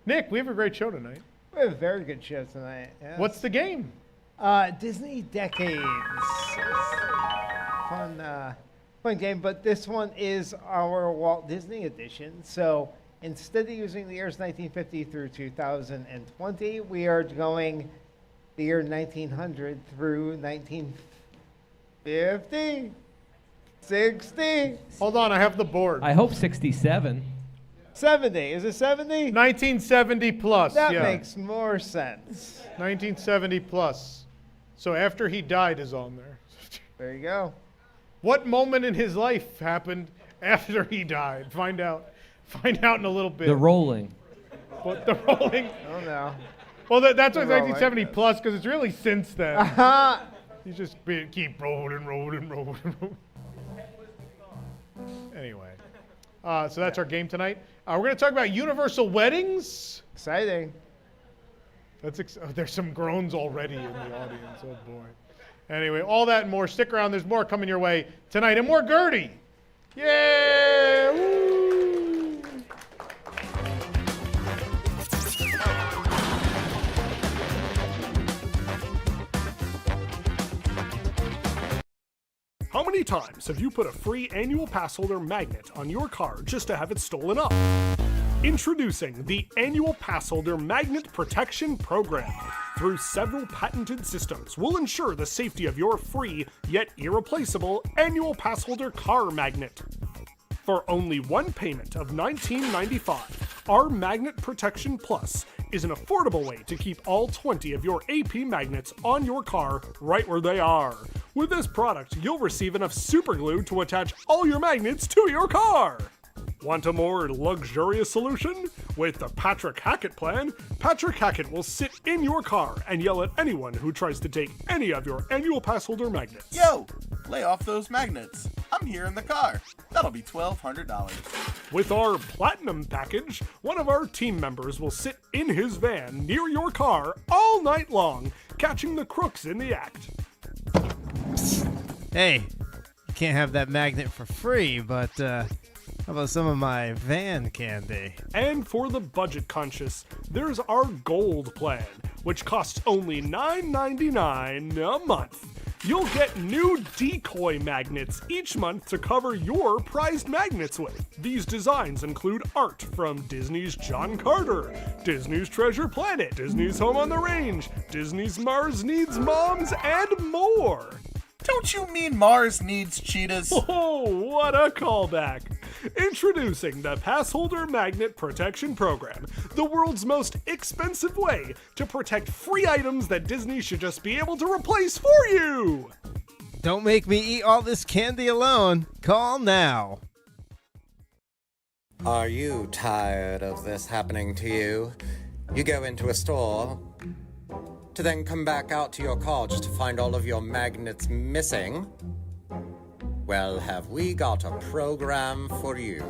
Nick, we have a great show tonight.
We have a very good show tonight. Yes.
What's the game?
Disney Decades. Fun game, but this one is our Walt Disney edition. So instead of using the years 1950 through 2020, we are going the year 1900 through 1950, 60,
Hold on, I have the board.
I hope 67.
70. Is it 70?
1970 plus.
That
yeah.
makes more sense.
1970 plus. So after he died is on there.
There you go.
What moment in his life happened after he died? Find out. Find out in a little bit.
The rolling.
But the rolling.
Oh no.
Well, that's why it's
The rolling.
1970 plus, because it's really since then.
Uh-huh.
You just keep rolling. Anyway, so that's our game tonight. We're going to talk about universal weddings.
Exciting.
There's some groans already in the audience. Oh boy. Anyway, all that and more. Stick around. There's more coming your way tonight, and more Gertie. Yeah! Woo!
How many times have you put a free annual pass holder magnet on your car just to have it stolen up? Introducing the Annual Pass Holder Magnet Protection Program. Through several patented systems, will ensure the safety of your free yet irreplaceable annual pass holder car magnet. For only one payment of $19.95, our Magnet Protection Plus is an affordable way to keep all 20 of your AP magnets on your car right where they are. With this product, you'll receive enough super glue to attach all your magnets to your car. Want a more luxurious solution? With the Patrick Hackett plan, Patrick Hackett will sit in your car and yell at anyone who tries to take any of your annual pass holder magnets.
Yo, lay off those magnets. I'm here in the car. That'll be $1,200.
With our Platinum package, one of our team members will sit in his van near your car all night long, catching the crooks in the act.
Hey, you can't have that magnet for free, but how about some of my van candy?
And for the budget conscious, there's our Gold plan, which costs only $9.99 a month. You'll get new decoy magnets each month to cover your prized magnets with. These designs include art from Disney's John Carter, Disney's Treasure Planet, Disney's Home on the Range, Disney's Mars Needs Moms, and more.
Don't you mean Mars needs cheetahs?
Oh, what a callback! Introducing the Pass Holder Magnet Protection Program, the world's most expensive way to protect free items that Disney should just be able to replace for you!
Don't make me eat all this candy alone. Call now.
Are you tired of this happening to you? You go into a store to then come back out to your car just to find all of your magnets missing? Well, have we got a program for you.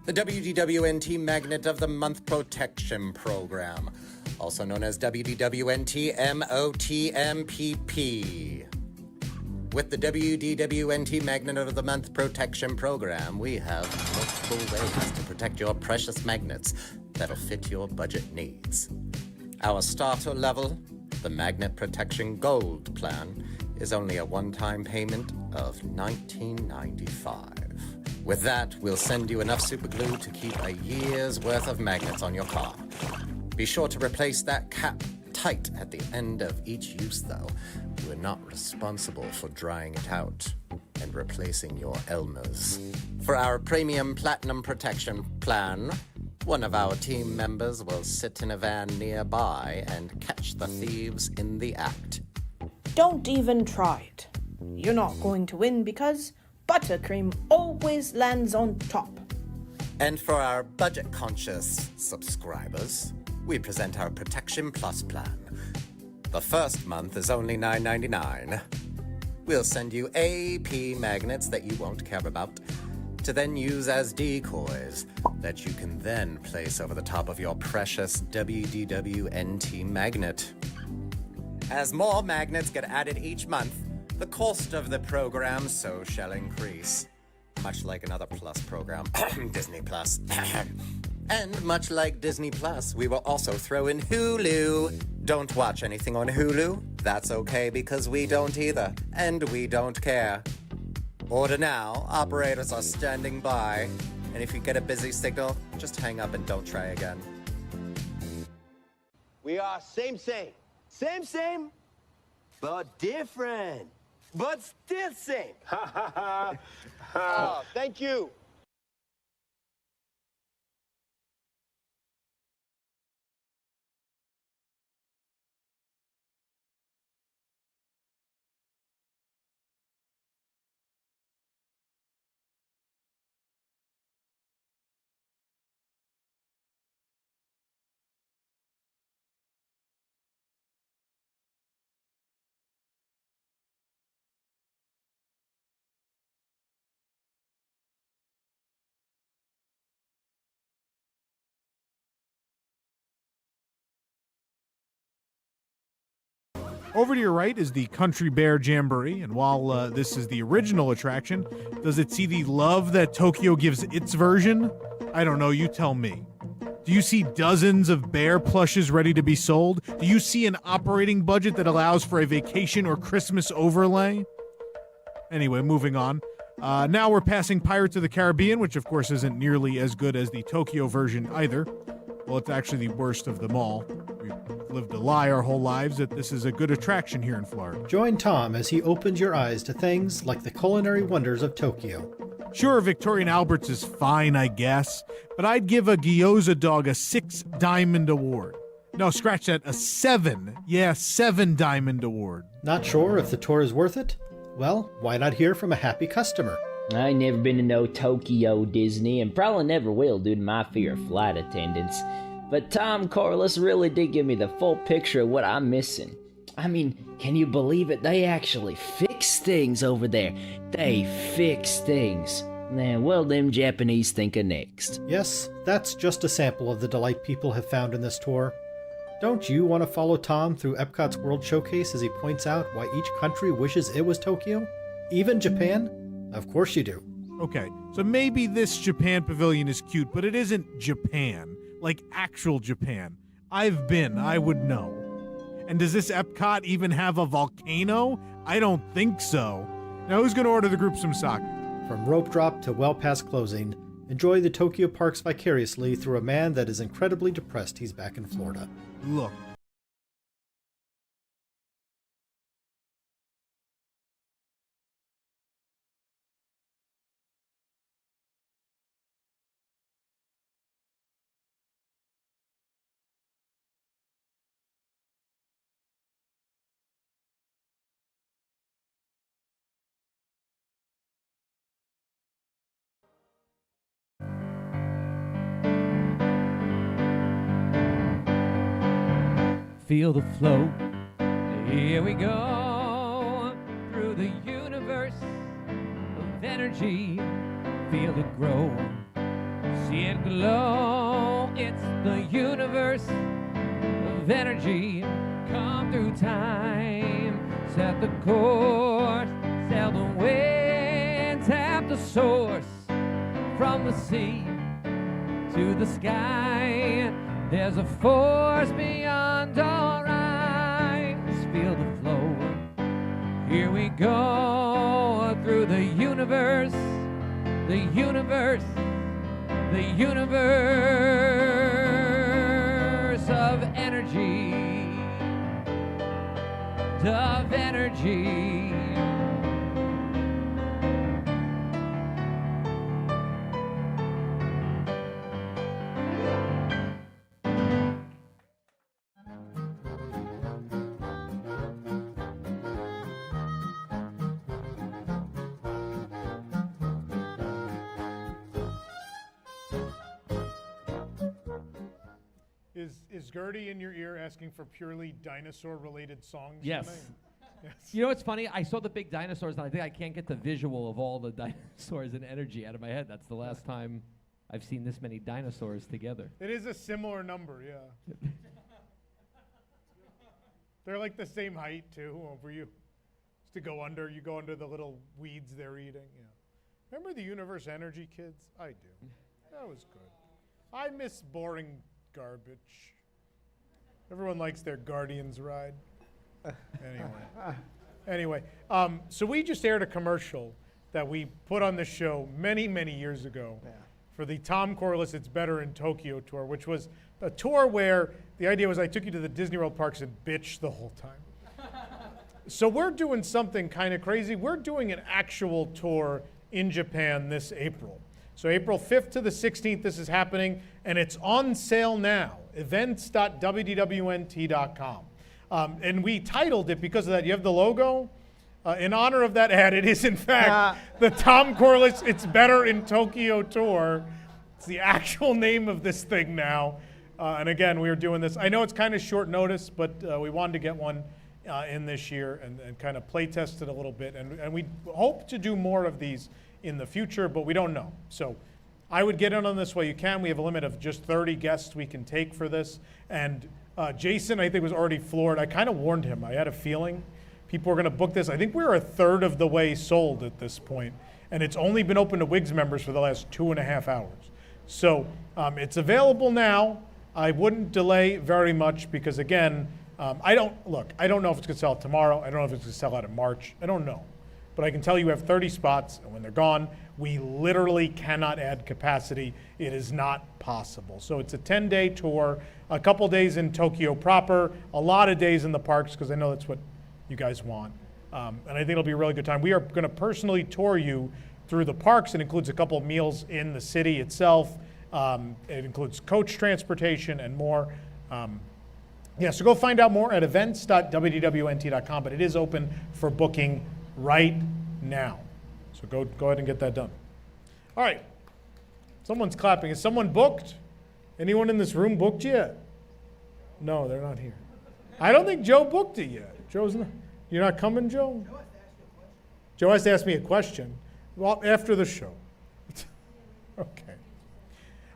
The WDWNT Magnet of the Month Protection Program, also known as WDWNT MOTMPP. With the WDWNT Magnet of the Month Protection Program, we have multiple ways to protect your precious magnets that'll fit your budget needs. Our starter level, the Magnet Protection Gold plan, is only a one-time payment of $19.95. With that, we'll send you enough super glue to keep a year's worth of magnets on your car. Be sure to replace that cap tight at the end of each use, though. We're not responsible for drying it out and replacing your Elmers. For our premium platinum protection plan, One of our team members will sit in a van nearby and catch the thieves in the act.
Don't even try it. You're not going to win because buttercream always lands on top.
And for our budget-conscious subscribers, we present our Protection Plus plan. The first month is only $9.99. We'll send you AP magnets that you won't care about, to then use as decoys that you can then place over the top of your precious WDWNT magnet. As more magnets get added each month, the cost of the program so shall increase. Much like another Plus program, Disney Plus. And much like Disney Plus, we will also throw in Hulu. Don't watch anything on Hulu? That's okay, because we don't either, and we don't care. Order now. Operators are standing by. And if you get a busy signal, just hang up and don't try again.
We are same, but different. But still same. Ha ha ha. Oh, thank you.
Over to your right is the Country Bear Jamboree, and while this is the original attraction, does it see the love that Tokyo gives its version? I don't know, you tell me. Do you see dozens of bear plushes ready to be sold? Do you see an operating budget that allows for a vacation or Christmas overlay? Anyway, moving on. Now we're passing Pirates of the Caribbean, which of course isn't nearly as good as the Tokyo version either. Well, it's actually the worst of them all. We've lived a lie our whole lives that this is a good attraction here in Florida.
Join Tom as he opens your eyes to things like the culinary wonders of Tokyo.
Sure, Victorian Albert's is fine, I guess, but I'd give a gyoza dog a 6 diamond award. No, scratch that, a 7. Yeah, 7 diamond award.
Not sure if the tour is worth it? Well, why not hear from a happy customer?
I ain't never been to no Tokyo Disney, and probably never will due to my fear of flight attendants. But Tom Corliss really did give me the full picture of what I'm missing. I mean, can you believe it? They actually fix things over there. They fix things. Now, well, them Japanese think of next.
Yes, that's just a sample of the delight people have found in this tour. Don't you want to follow Tom through Epcot's World Showcase as he points out why each country wishes it was Tokyo? Even Japan? Of course you do.
Okay, so maybe this Japan pavilion is cute, but it isn't Japan. Like actual Japan. I've been, I would know. And does this Epcot even have a volcano? I don't think so. Now who's going to order the group some sake?
From rope drop to well past closing, enjoy the Tokyo parks vicariously through a man that is incredibly depressed he's back in Florida.
Look.
Feel the flow. Here we go through the universe of energy. Feel it grow. See it glow. It's the universe of energy. Come through time. Set the course. Sail the wind. Tap the source. From the sea to the sky. There's a force beyond our eyes. Feel the flow. Here we go through the universe, the universe, the universe of energy, of energy.
Is Gertie in your ear asking for purely dinosaur-related songs?
Yes.
tonight? Yes.
You know what's funny? I saw the big dinosaurs, and I think I can't get the visual of all the dinosaurs and energy out of my head. That's the last time I've seen this many dinosaurs together.
It is a similar number, yeah. They're like the same height, too. For you to go under, you go under the little weeds they're eating. Yeah. Remember the Universe Energy kids? I do. That was good. I miss boring garbage. Everyone likes their Guardians ride. Anyway, so we just aired a commercial that we put on the show many, many years ago for the Tom Corliss It's Better in Tokyo tour, which was a tour where the idea was I took you to the Disney World parks and bitched the whole time. So we're doing something kind of crazy. We're doing an actual tour in Japan this April. So April 5th to the 16th, this is happening, and it's on sale now, events.wdwnt.com. And we titled it because of that. You have the logo. In honor of that ad, it is in fact the Tom Corliss It's Better in Tokyo tour. It's the actual name of this thing now. And again, we are doing this. I know it's kind of short notice, but we wanted to get one in this year and kind of play test it a little bit. And we hope to do more of these in the future, but we don't know. So I would get in on this while you can. We have a limit of just 30 guests we can take for this. And Jason, I think, was already floored. I kind of warned him. I had a feeling people were going to book this. I think we're a third of the way sold at this point, and it's only been open to WIGS members for the last 2.5 hours. So it's available now. I wouldn't delay very much because, again, I don't know if it's going to sell out tomorrow. I don't know if it's going to sell out in March. I don't know. But I can tell you we have 30 spots, and when they're gone, we literally cannot add capacity. It is not possible. So it's a 10-day tour, a couple days in Tokyo proper, a lot of days in the parks, because I know that's what you guys want. And I think it'll be a really good time. We are going to personally tour you through the parks. It includes a couple of meals in the city itself. It includes coach transportation and more. So go find out more at events.wdwnt.com, but it is open for booking right now. So go ahead and get that done. All right. Someone's clapping. Is someone booked? Anyone in this room booked yet? No, they're not here. I don't think Joe booked it yet. Joe's not. You're not coming, Joe? Joe has to ask me a question. Well, after the show. Okay.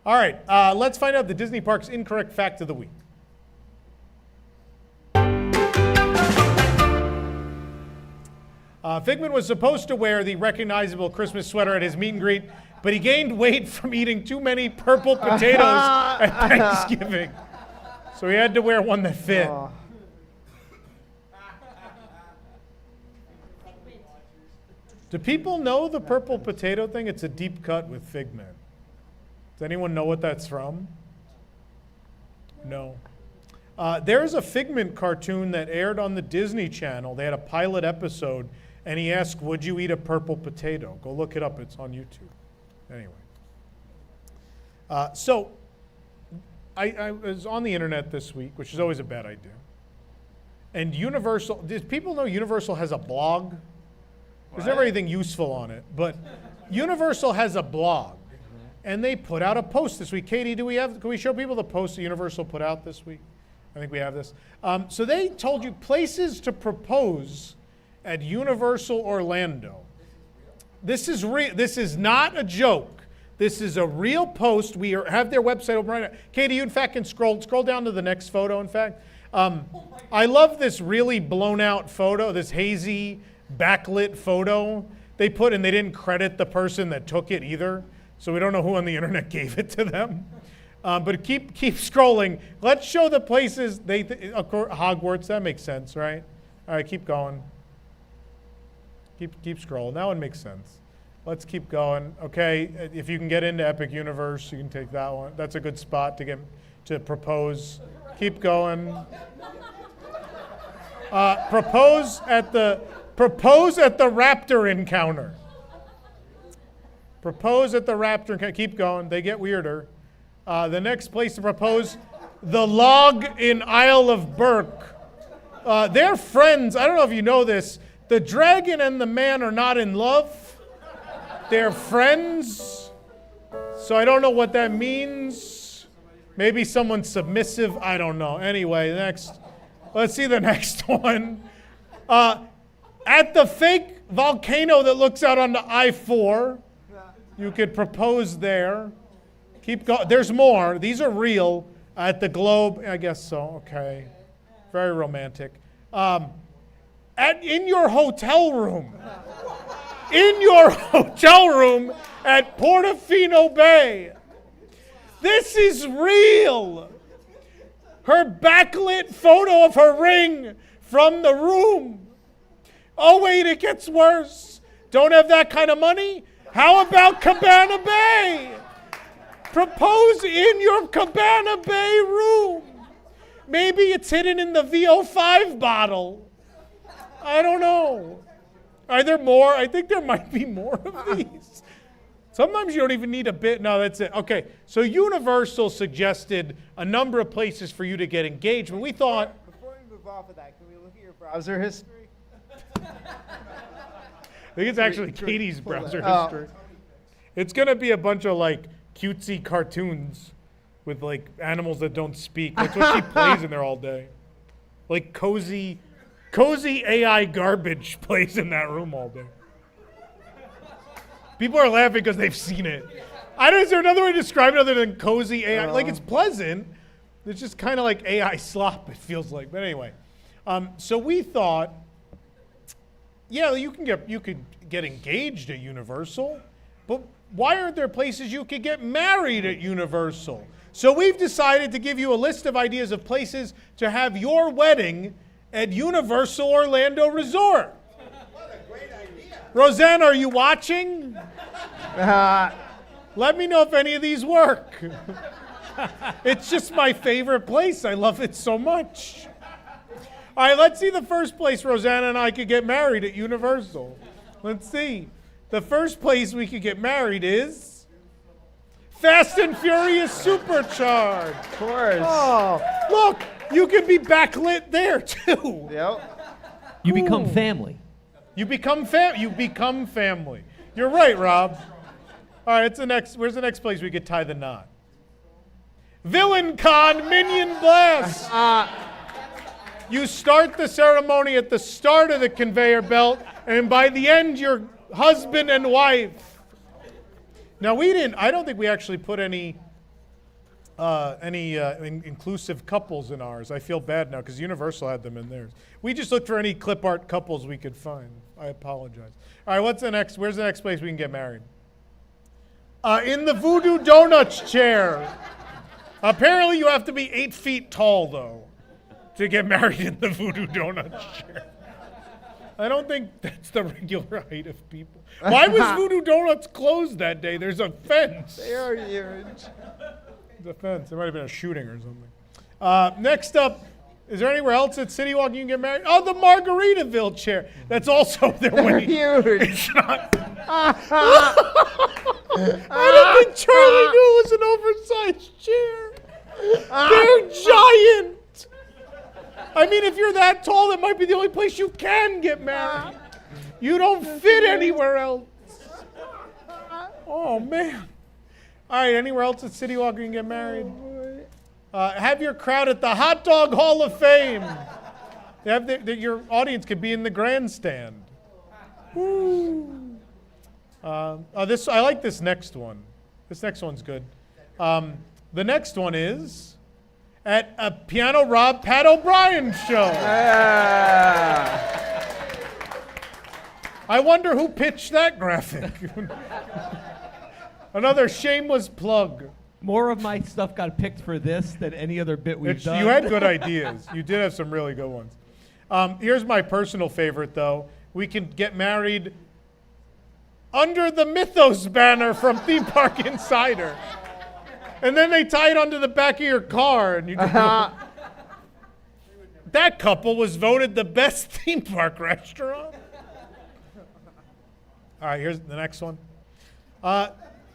All right. Let's find out the Disney Parks incorrect fact of the week. Figment was supposed to wear the recognizable Christmas sweater at his meet and greet, but he gained weight from eating too many purple potatoes at Thanksgiving. So he had to wear one that fit. Do people know the purple potato thing? It's a deep cut with Figment. Does anyone know what that's from? No. There's a Figment cartoon that aired on the Disney Channel. They had a pilot episode, and he asked, would you eat a purple potato? Go look it up. It's on YouTube. Anyway. So I was on the internet this week, which is always a bad idea. And Universal, did people know Universal has a blog? There's never anything useful on it, but Universal has a blog, and they put out a post this week. Katie, can we show people the post that Universal put out this week? I think we have this. So they told you places to propose at Universal Orlando. This is real. This is not a joke. This is a real post. We have their website open right now. Katie, you in fact can scroll down to the next photo. In fact, I love this really blown out photo. This hazy backlit photo they put, and they didn't credit the person that took it either. So we don't know who on the internet gave it to them. But keep scrolling. Let's show the places Hogwarts. That makes sense, right? All right, keep going. Keep scrolling. That one makes sense. Let's keep going. Okay, if you can get into Epic Universe, you can take that one. That's a good spot to propose. Keep going. Propose at the Raptor encounter. Propose at the Raptor encounter. Keep going. They get weirder. The next place to propose, the Log in Isle of Burke. They're friends. I don't know if you know this. The dragon and the man are not in love. They're friends. So I don't know what that means. Maybe someone's submissive. I don't know. Anyway, next. Let's see the next one. At the fake volcano that looks out onto I-4, you could propose there. Keep going. There's more. These are real. At the Globe, I guess so. Okay. Very romantic. In your hotel room. In your hotel room at Portofino Bay. This is real. Her backlit photo of her ring from the room. Oh, wait, it gets worse. Don't have that kind of money? How about Cabana Bay? Propose in your Cabana Bay room. Maybe it's hidden in the VO5 bottle. I don't know. Are there more? I think there might be more of these. Sometimes you don't even need a bit. No, that's it. Okay, so Universal suggested a number of places for you to get engaged, but we thought...
Before we move off of that, can we look at your browser history?
I think it's actually Katie's browser history. It's going to be a bunch of, like, cutesy cartoons with, like, animals that don't speak. That's what she plays in there all day. Like, cozy AI garbage plays in that room all day. People are laughing because they've seen it. Is there another way to describe it other than cozy AI? Like, it's pleasant. It's just kind of like AI slop, it feels like. But anyway, so we thought, yeah, you could get engaged at Universal, but why aren't there places you could get married at Universal? So we've decided to give you a list of ideas of places to have your wedding at Universal Orlando Resort. Roseanne, are you watching? Let me know if any of these work. It's just my favorite place. I love it so much. All right, let's see the first place Rosanna and I could get married at Universal. Let's see. The first place we could get married is Fast and Furious Supercharged.
Of course.
Oh, look, you can be backlit there too.
Yep.
You become family.
You become family. You're right, Rob. All right, where's the next place we could tie the knot? Villain Con Minion Blast. You start the ceremony at the start of the conveyor belt, and by the end, you're husband and wife. Now I don't think we actually put any inclusive couples in ours. I feel bad now because Universal had them in theirs. We just looked for any clip art couples we could find. I apologize. All right, where's the next place we can get married? In the Voodoo Donuts chair. Apparently you have to be 8 feet tall, though, to get married in the Voodoo Donuts chair. I don't think that's the regular height of people. Why was Voodoo Donuts closed that day? There's a fence.
They are huge.
There's a fence. There might have been a shooting or something. Next up, is there anywhere else at City Walk you can get married? Oh, the Margaritaville chair. That's also their way.
They're huge.
It's not. I didn't think Charlie knew it was an oversized chair. They're giant. I mean, if you're that tall, that might be the only place you can get married. You don't fit anywhere else. Oh, man. All right, anywhere else at City Walk you can get married? Have your crowd at the Hot Dog Hall of Fame. Your audience could be in the grandstand. Woo. I like this next one. This next one's good. The next one is at a Piano Rob Pat O'Brien show. I wonder who pitched that graphic. Another shameless plug.
More of my stuff got picked for this than any other bit we've done.
You had good ideas. You did have some really good ones. Here's my personal favorite, though. We can get married under the Mythos banner from Theme Park Insider. And then they tie it onto the back of your car. And you That couple was voted the best theme park restaurant. All right, here's the next one.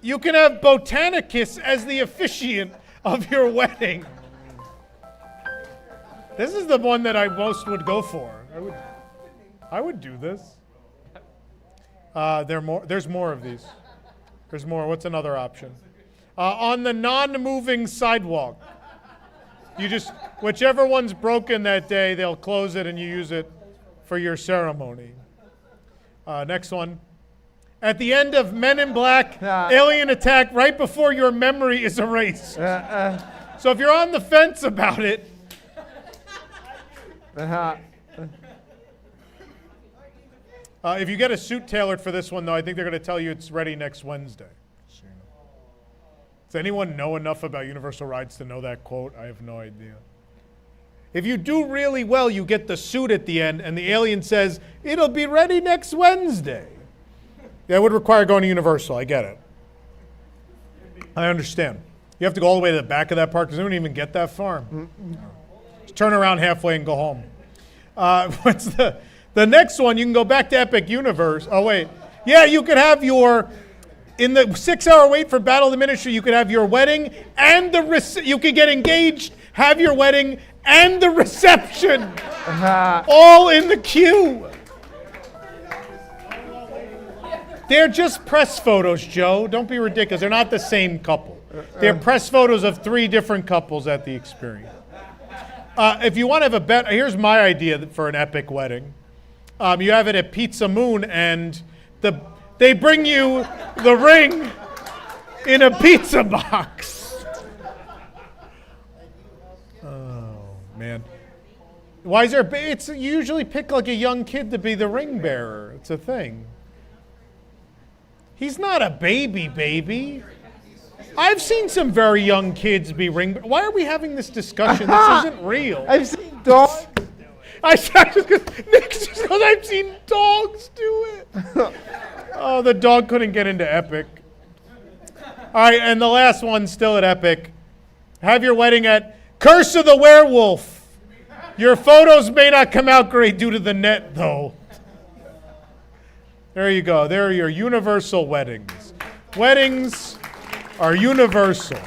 You can have Botanicus as the officiant of your wedding. This is the one that I most would go for. I would do this. There's more of these. There's more. What's another option? On the non-moving sidewalk. You just, whichever one's broken that day, they'll close it and you use it for your ceremony. Next one. At the end of Men in Black, alien attack, right before your memory is erased. So if you're on the fence about it. If you get a suit tailored for this one, though, I think they're going to tell you it's ready next Wednesday. Does anyone know enough about Universal Rides to know that quote? I have no idea. If you do really well, you get the suit at the end, and the alien says, it'll be ready next Wednesday. That would require going to Universal. I get it. I understand. You have to go all the way to the back of that park because they don't even get that far. Just turn around halfway and go home. What's the next one? You can go back to Epic Universe. Oh, wait. Yeah, you could have your... In the 6-hour wait for Battle of the Ministry, you could have your wedding and you could get engaged, have your wedding and the reception, all in the queue. They're just press photos, Joe. Don't be ridiculous. They're not the same couple. They're press photos of 3 different couples at the experience. If you want to have a bet, here's my idea for an epic wedding. You have it at Pizza Moon, and they bring you the ring in a pizza box. Oh, man. Why is there... It's usually pick like a young kid to be the ring bearer. It's a thing. He's not a baby. I've seen some very young kids be ring... Why are we having this discussion? This isn't real.
I've seen dogs.
I've seen dogs do it. Oh, the dog couldn't get into Epic. All right, and the last one still at Epic. Have your wedding at Curse of the Werewolf. Your photos may not come out great due to the net, though. There you go. There are your universal weddings. Weddings are universal.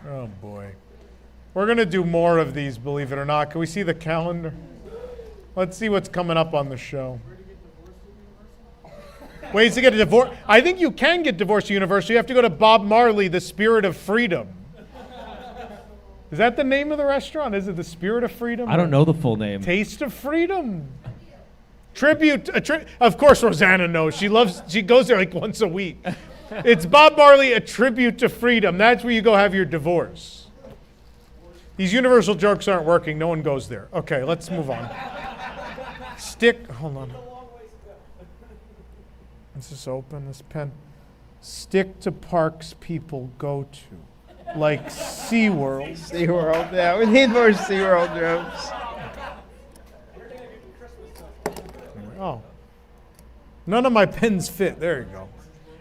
Oh, boy. We're going to do more of these, believe it or not. Can we see the calendar? Let's see what's coming up on the show. Ways to get a divorce. I think you can get divorced at Universal. You have to go to Bob Marley, The Spirit of Freedom. Is that the name of the restaurant? Is it The Spirit of Freedom?
I don't know the full name.
Taste of Freedom. Of course, Rosanna knows. She goes there like once a week. It's Bob Marley, A Tribute to Freedom. That's where you go have your divorce. These Universal jokes aren't working. No one goes there. Okay, let's move on. Hold on. Is this open, this pen? Stick to parks people go to, like SeaWorld.
SeaWorld, yeah. We need more SeaWorld jokes.
Oh. None of my pens fit. There you go. All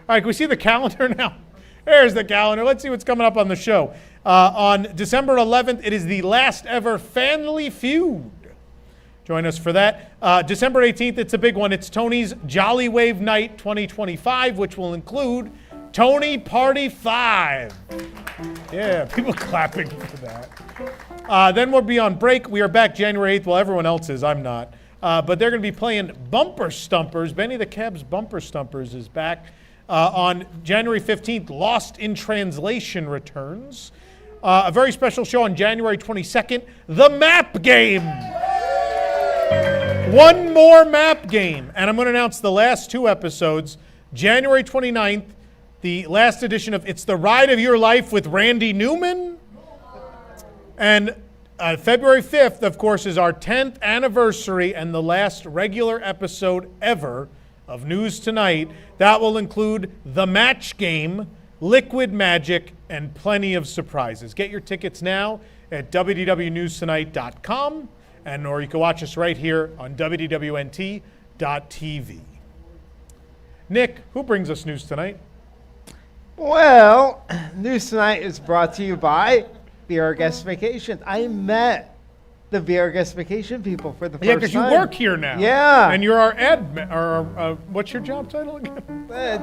right, can we see the calendar now? There's the calendar. Let's see what's coming up on the show. On December 11th, it is the last ever Family Feud. Join us for that. December 18th, it's a big one. It's Tony's Jolly Wave Night 2025, which will include Tony Party 5. Yeah, people clapping for that. Then we'll be on break. We are back January 8th. Well, everyone else is. I'm not. But they're going to be playing Bumper Stumpers. Benny the Cab's Bumper Stumpers is back. On January 15th, Lost in Translation returns. A very special show on January 22nd, The Map Game. One more map game. And I'm going to announce the last 2 episodes. January 29th, the last edition of It's the Ride of Your Life with Randy Newman. And February 5th, of course, is our 10th anniversary and the last regular episode ever of News Tonight. That will include The Match Game, Liquid Magic, and plenty of surprises. Get your tickets now at WDWNewsTonight.com. Or you can watch us right here on WDWNT.TV. Nick, who brings us News Tonight?
Well, News Tonight is brought to you by VR Guest Vacations. I met the VR Guest Vacation people for the first time.
Yeah, because you work here now.
Yeah.
And you're our admin, what's your job title again?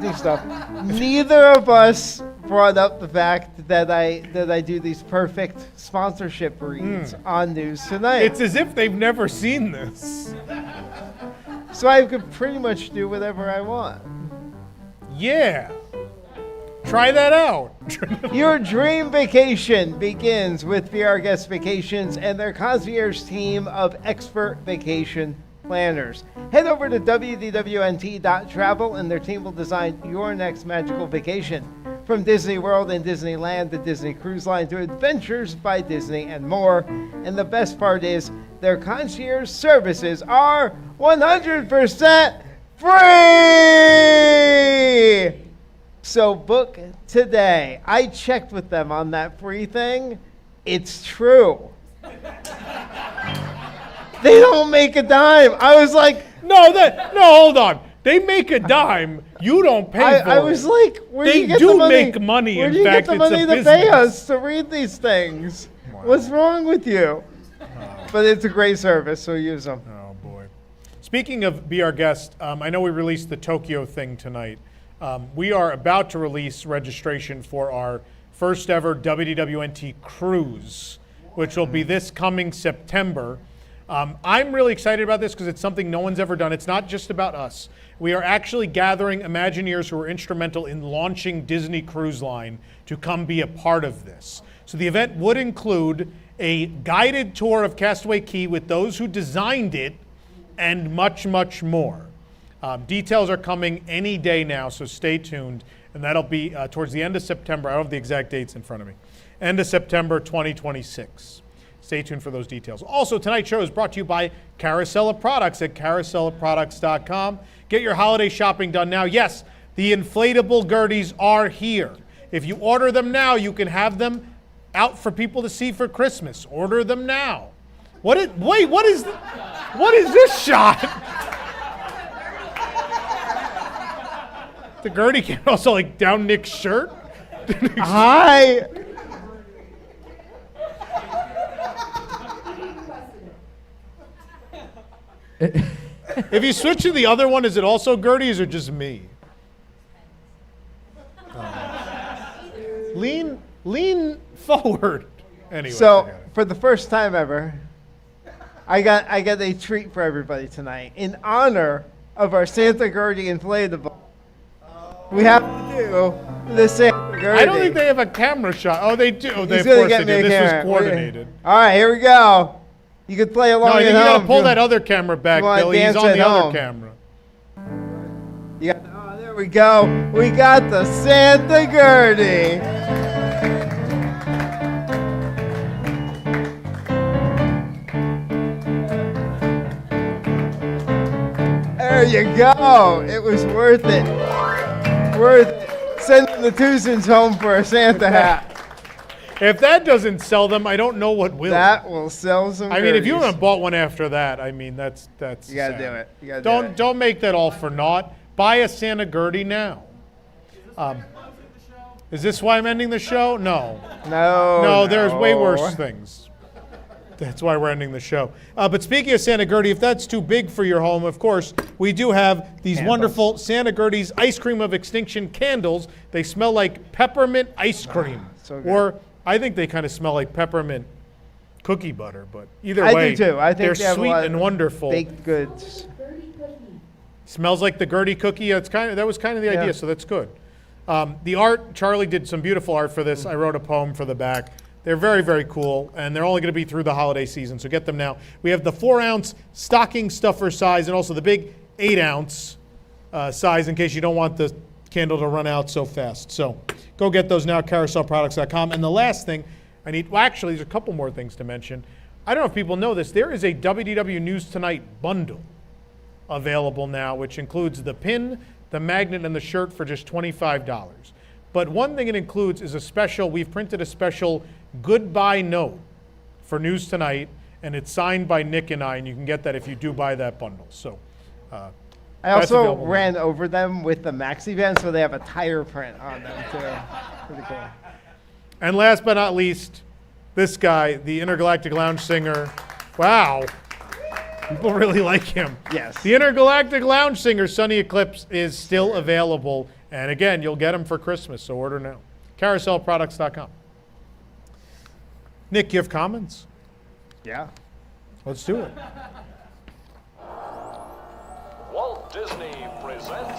Do stuff. Neither of us brought up the fact that I do these perfect sponsorship reads on News Tonight.
It's as if they've never seen this.
So I could pretty much do whatever I want.
Yeah. Try that out.
Your dream vacation begins with VR Guest Vacations and their concierge team of expert vacation planners. Head over to WDWNT.travel and their team will design your next magical vacation. From Disney World and Disneyland to Disney Cruise Line to Adventures by Disney and more. And the best part is their concierge services are 100% free! So book today. I checked with them on that free thing. It's true. They don't make a dime. I was like,
no, hold on. They make a dime. You don't pay for it.
I was like, where do you get
the money?
money?
They do make money.
Where
In
do you
fact,
get the
it's
money
a
to
business.
pay us to read these things?
Wow.
What's wrong with you? But it's a great service, so use them.
Oh, boy. Speaking of Be Our Guest, I know we released the Tokyo thing tonight. We are about to release registration for our first ever WDWNT cruise, which will be this coming September. I'm really excited about this because it's something no one's ever done. It's not just about us. We are actually gathering Imagineers who are instrumental in launching Disney Cruise Line to come be a part of this. So the event would include a guided tour of Castaway Cay with those who designed it and much, much more. Details are coming any day now, so stay tuned. And that'll be towards the end of September. I don't have the exact dates in front of me. End of September 2026. Stay tuned for those details. Also, tonight's show is brought to you by Carousel of Products at carouselofproducts.com. Get your holiday shopping done now. Yes, the inflatable Gerties are here. If you order them now, you can have them out for people to see for Christmas. Order them now. What is this shot? The Gertie can also like down Nick's shirt.
Hi.
If you switch to the other one, is it also Gertie's or just me? Lean forward. Anyway.
So for the first time ever, I got a treat for everybody tonight in honor of our Santa Gertie inflatable. We have to do the Santa Gertie.
I don't think they have a camera shot. Oh, they do. Oh,
He's
of course
gonna
they
get me
do.
a
This was
camera.
coordinated.
All right, here we go. You can play along
No,
at
you
home.
gotta pull that other camera back,
you wanna
Billy. He's
dance
on
at
the
home.
other camera.
You got, oh, there we go. We got the Santa Gertie. There you go. It was worth it. Worth it. Sending the Tuzins home for a Santa hat.
If that doesn't sell them, I don't know what will.
That will sell some.
I mean, if you
Gerties.
haven't bought one after that, I mean, that's.
You gotta
sad.
do it. You gotta do it.
Don't make that all for naught. Buy a Santa Gertie now. Is this why I'm ending the show? No.
No,
There's way
no.
worse things. That's why we're ending the show. But speaking of Santa Gertie, if that's too big for your home, of course, we do have these wonderful Santa Gertie's Ice Cream of Extinction candles. They smell like peppermint ice cream.
so good.
Or I think they kind of smell like peppermint cookie butter, but either
I
way,
do too. I think
they're
they have a
sweet
lot
and
of
wonderful.
baked goods.
Smells like the Gertie cookie. That was kind of the idea,
Yeah.
so that's good. The art, Charlie did some beautiful art for this. I wrote a poem for the back. They're very, very cool, and they're only going to be through the holiday season, so get them now. We have the 4-ounce stocking stuffer size and also the big 8-ounce size in case you don't want the candle to run out so fast. So go get those now at carouselproducts.com. And the last thing actually, there's a couple more things to mention. I don't know if people know this. There is a WDW News Tonight bundle available now, which includes the pin, the magnet, and the shirt for just $25. But one thing it includes is we've printed a special goodbye note for News Tonight, and it's signed by Nick and I, and you can get that if you do buy that bundle. So
I
that's
also
available
ran over them with the maxi band, so they have a tire print on them too. Pretty cool.
And last but not least, this guy, the Intergalactic Lounge singer. Wow. People really like him.
Yes.
The Intergalactic Lounge singer, Sunny Eclipse, is still available. And again, you'll get him for Christmas, so order now. CarouselProducts.com. Nick, you have comments?
Yeah.
Let's do it.
Walt Disney presents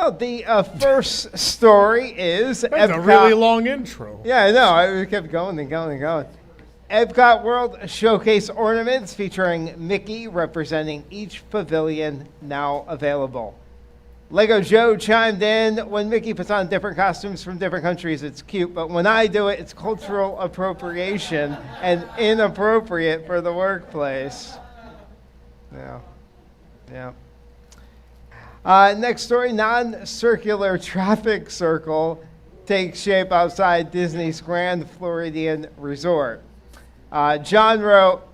Well, the first story is
That's a really long intro.
Yeah, I know. I kept going and going and going. Epcot World Showcase ornaments featuring Mickey representing each pavilion now available. Lego Joe chimed in, when Mickey puts on different costumes from different countries, it's cute, but when I do it, it's cultural appropriation and inappropriate for the workplace. Yeah. Next story, non-circular traffic circle takes shape outside Disney's Grand Floridian Resort. John wrote,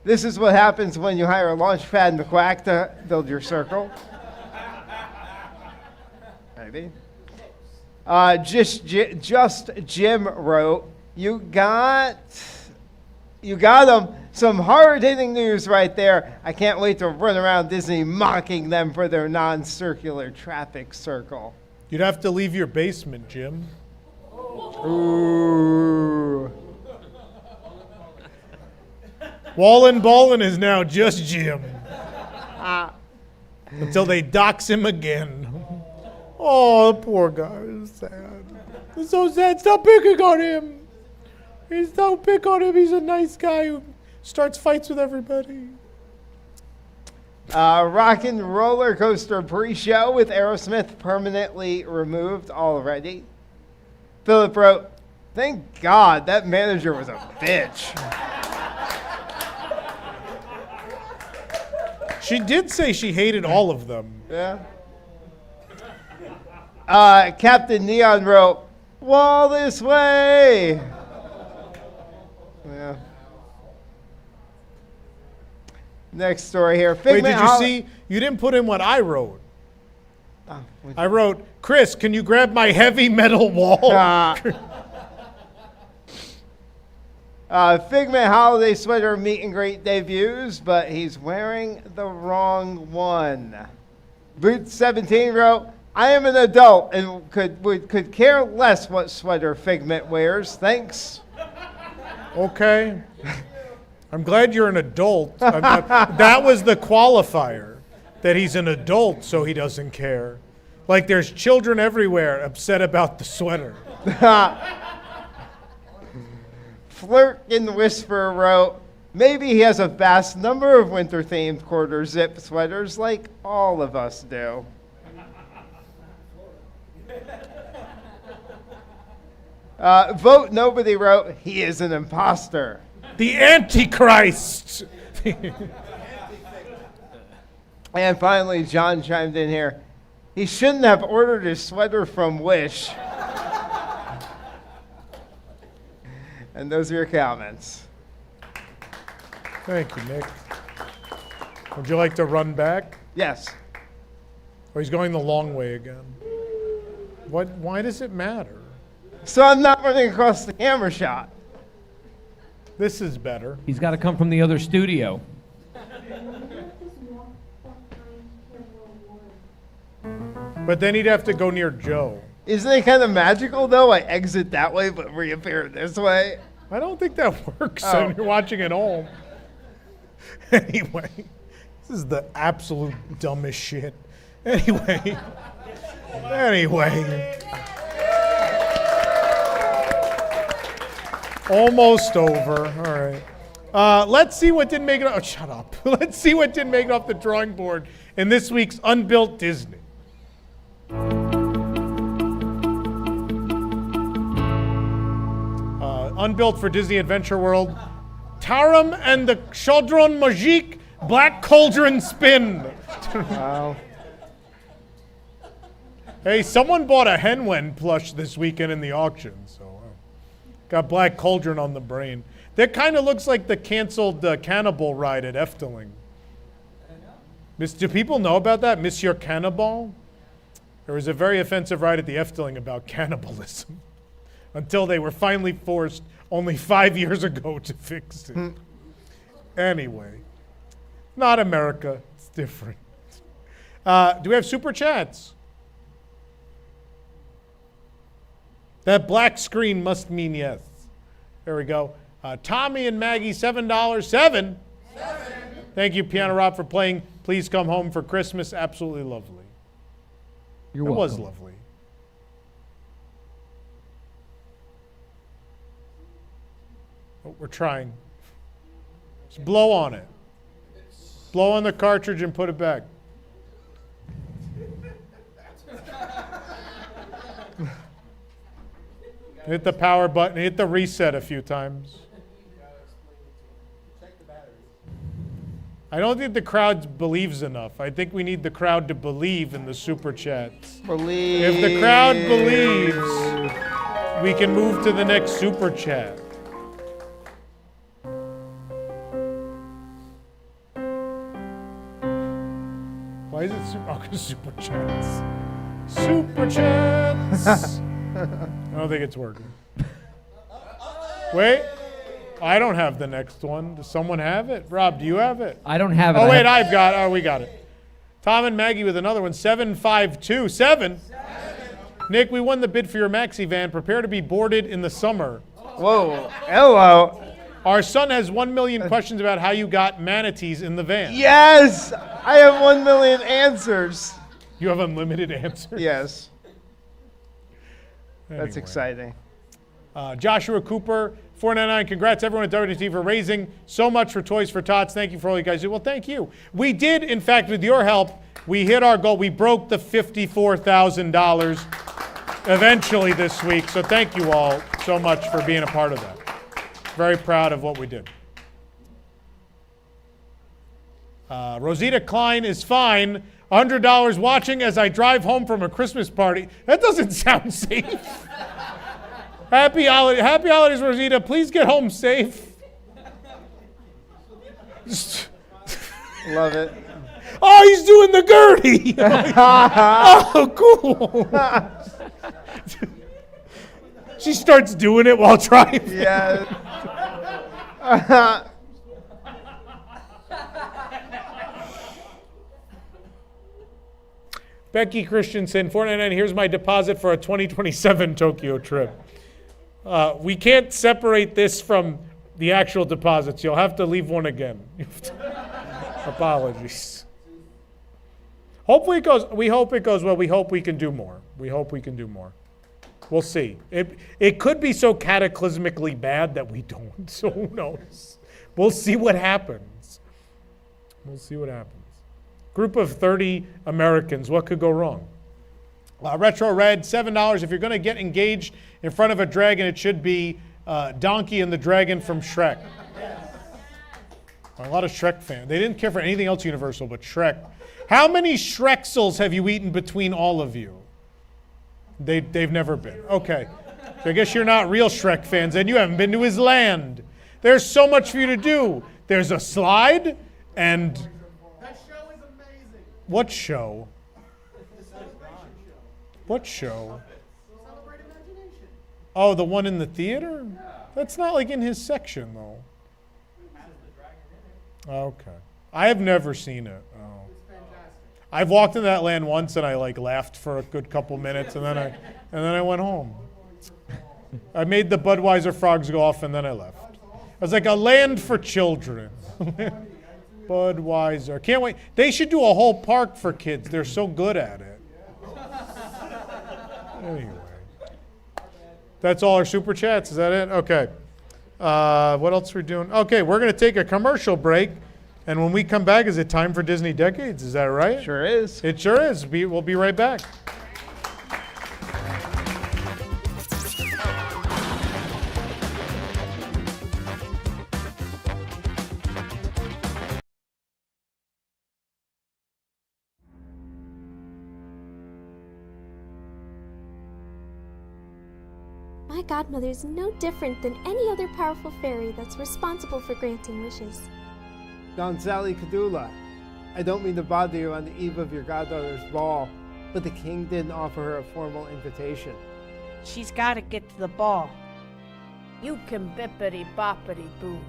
"This is what happens when you hire a Launchpad McQuack to build your circle." Maybe. Just Jim wrote, "You got them. Some hard-hitting news right there. I can't wait to run around Disney mocking them for their non-circular traffic circle."
You'd have to leave your basement, Jim.
Ooh.
Wallin' Ballin' is now just Jim. Until they dox him again. Oh, the poor guy is sad. It's so sad. Stop picking on him. Don't pick on him. He's a nice guy who starts fights with everybody.
Rock and Roller Coaster pre-show with Aerosmith permanently removed already. Philip wrote, "Thank God that manager was a bitch."
She did say she hated all of them.
Yeah. Captain Neon wrote, "Wall this way." Yeah. Next story here.
Wait, did you see? You didn't put in what I wrote. I wrote, "Chris, can you grab my heavy metal wall?"
Figment holiday sweater meet and greet debuts, but he's wearing the wrong one. Boots 17 wrote, "I am an adult and could care less what sweater Figment wears. Thanks."
Okay. I'm glad you're an adult. That was the qualifier, that he's an adult, so he doesn't care. Like there's children everywhere upset about the sweater.
Flirt and Whisper wrote, "Maybe he has a vast number of winter-themed quarter zip sweaters like all of us do." Vote Nobody wrote, "He is an imposter."
The Antichrist!
And finally, John chimed in here, "He shouldn't have ordered his sweater from Wish." And those are your comments.
Thank you, Nick. Would you like to run back?
Yes.
Or he's going the long way again. Why does it matter?
So I'm not running across the camera shot.
This is better.
He's got to come from the other studio.
But then he'd have to go near Joe.
Isn't it kind of magical, though? I exit that way, but reappear this way.
I don't think that works when you're watching at home. Anyway, this is the absolute dumbest shit. Anyway. Almost over. All right. Let's see what didn't make it. Oh, shut up. Let's see what didn't make it off the drawing board in this week's Unbuilt Disney. Unbuilt for Disney Adventure World. Taram and the Chaudron Magique Black Cauldron Spin.
Wow.
Hey, someone bought a Henwen plush this weekend in the auction, so got Black Cauldron on the brain. That kind of looks like the canceled Cannibal ride at Efteling. Do people know about that, Monsieur Cannibal? There was a very offensive ride at the Efteling about cannibalism until they were finally forced only 5 years ago to fix it. Anyway, not America. It's different. Do we have super chats? That black screen must mean yes. There we go. Tommy and Maggie, $7. Seven. Thank you, Piano Rob, for playing Please Come Home for Christmas. Absolutely lovely.
You're
It was
welcome.
lovely. Oh, we're trying. Just blow on it. Blow on the cartridge and put it back. Hit the power button, hit the reset a few times. I don't think the crowd believes enough. I think we need the crowd to believe in the super chats.
Believe.
If the crowd believes, we can move to the next super chat. Why is it super? Oh, 'cause super chats. Super chats. I don't think it's working. Wait. I don't have the next one. Does someone have it? Rob, do you have it?
I don't have it.
Oh, wait, I've got it. Oh, we got it. Tom and Maggie with another one. 752. 7? Nick, we won the bid for your maxi van. Prepare to be boarded in the summer.
Whoa. Hello.
Our son has 1 million questions about how you got manatees in the van.
Yes. I have 1 million answers.
You have unlimited answers?
Yes.
Anyway.
That's exciting.
Joshua Cooper, 499. Congrats everyone at WDW for raising so much for Toys for Tots. Thank you for all you guys do. Well, thank you. We did, in fact, with your help, we hit our goal. We broke the $54,000 eventually this week. So thank you all so much for being a part of that. Very proud of what we did. Rosita Klein is fine. $100 watching as I drive home from a Christmas party. That doesn't sound safe. Happy holidays, Rosita. Please get home safe.
Love it.
Oh, he's doing the Gertie. Oh, cool. She starts doing it while driving.
Yeah.
Becky Christensen, $4.99. Here's my deposit for a 2027 Tokyo trip. We can't separate this from the actual deposits. You'll have to leave one again. Apologies. Hopefully it goes. We hope it goes well. We hope we can do more. We hope we can do more. We'll see. It could be so cataclysmically bad that we don't. So who knows? We'll see what happens. We'll see what happens. Group of 30 Americans. What could go wrong? Retro Red, $7. If you're going to get engaged in front of a dragon, it should be Donkey and the Dragon from Shrek. A lot of Shrek fans. They didn't care for anything else Universal but Shrek. How many Shreksels have you eaten between all of you? They've never been. Okay. So I guess you're not real Shrek fans and you haven't been to his land. There's so much for you to do. There's a slide and...
That show is amazing.
What show? What show?
Celebrate Imagination.
Oh, the one in the theater? That's not like in his section, though. Okay. I have never seen it. Oh. I've walked in that land once and I laughed for a good couple minutes and then I went home. I made the Budweiser frogs go off and then I left. I was like, a land for children. Budweiser. Can't wait. They should do a whole park for kids. They're so good at it. Anyway. That's all our super chats. Is that it? Okay. What else are we doing? Okay, we're going to take a commercial break. And when we come back, is it time for Disney Decades? Is that right?
Sure is.
It sure is. We'll be right back.
My godmother's no different than any other powerful fairy that's responsible for granting wishes.
Don Sally Kadula, I don't mean to bother you on the eve of your goddaughter's ball, but the king didn't offer her a formal invitation.
She's gotta get to the ball. You can bippity boppity boo,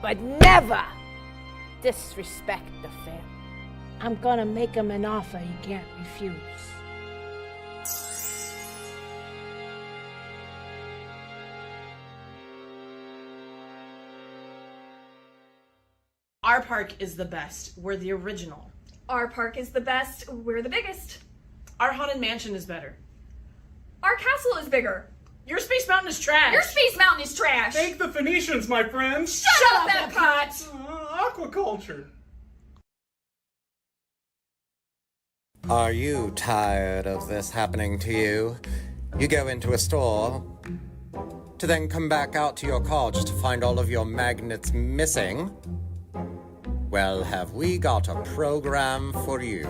but never disrespect the family. I'm gonna make him an offer he can't refuse.
Our park is the best. We're the original.
Our park is the best. We're the biggest.
Our haunted mansion is better.
Our castle is bigger.
Your Space Mountain is trash.
Your Space Mountain is trash.
Thank the Phoenicians, my friends.
Shut up, Epcot.
Aquaculture.
Are you tired of this happening to you? You go into a store to then come back out to your car just to find all of your magnets missing? Well, have we got a program for you.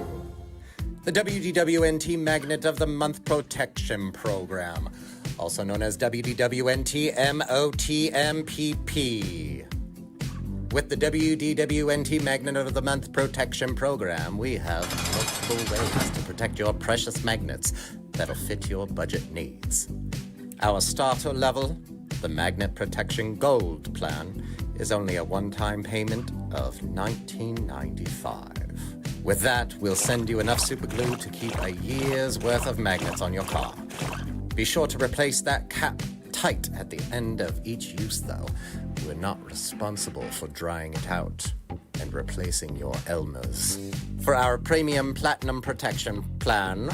The WDWNT Magnet of the Month Protection Program, also known as WDWNT MOTMPP. With the WDWNT Magnet of the Month Protection Program, we have multiple ways to protect your precious magnets that'll fit your budget needs. Our starter level, the Magnet Protection Gold Plan, is only a one-time payment of $19.95. With that, we'll send you enough super glue to keep a year's worth of magnets on your car. Be sure to replace that cap tight at the end of each use, though. We're not responsible for drying it out and replacing your Elmers. For our premium platinum protection plan,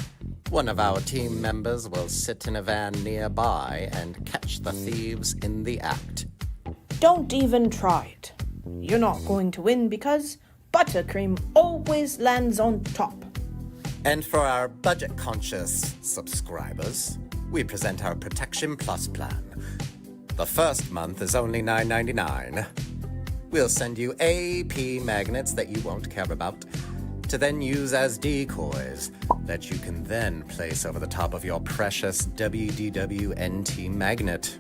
one of our team members will sit in a van nearby and catch the thieves in the act.
Don't even try it. You're not going to win because buttercream always lands on top.
And for our budget-conscious subscribers, we present our Protection Plus plan. The first month is only $9.99. We'll send you AP magnets that you won't care about to then use as decoys that you can then place over the top of your precious WDWNT magnet.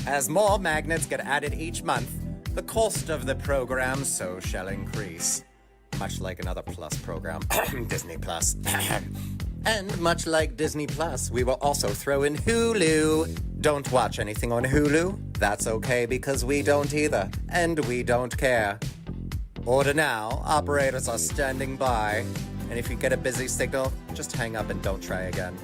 As more magnets get added each month, the cost of the program so shall increase. Much like another Plus program, Disney Plus. And much like Disney Plus, we will also throw in Hulu. Don't watch anything on Hulu? That's okay because we don't either, and we don't care. Order now, operators are standing by, and if you get a busy signal, just hang up and don't try again.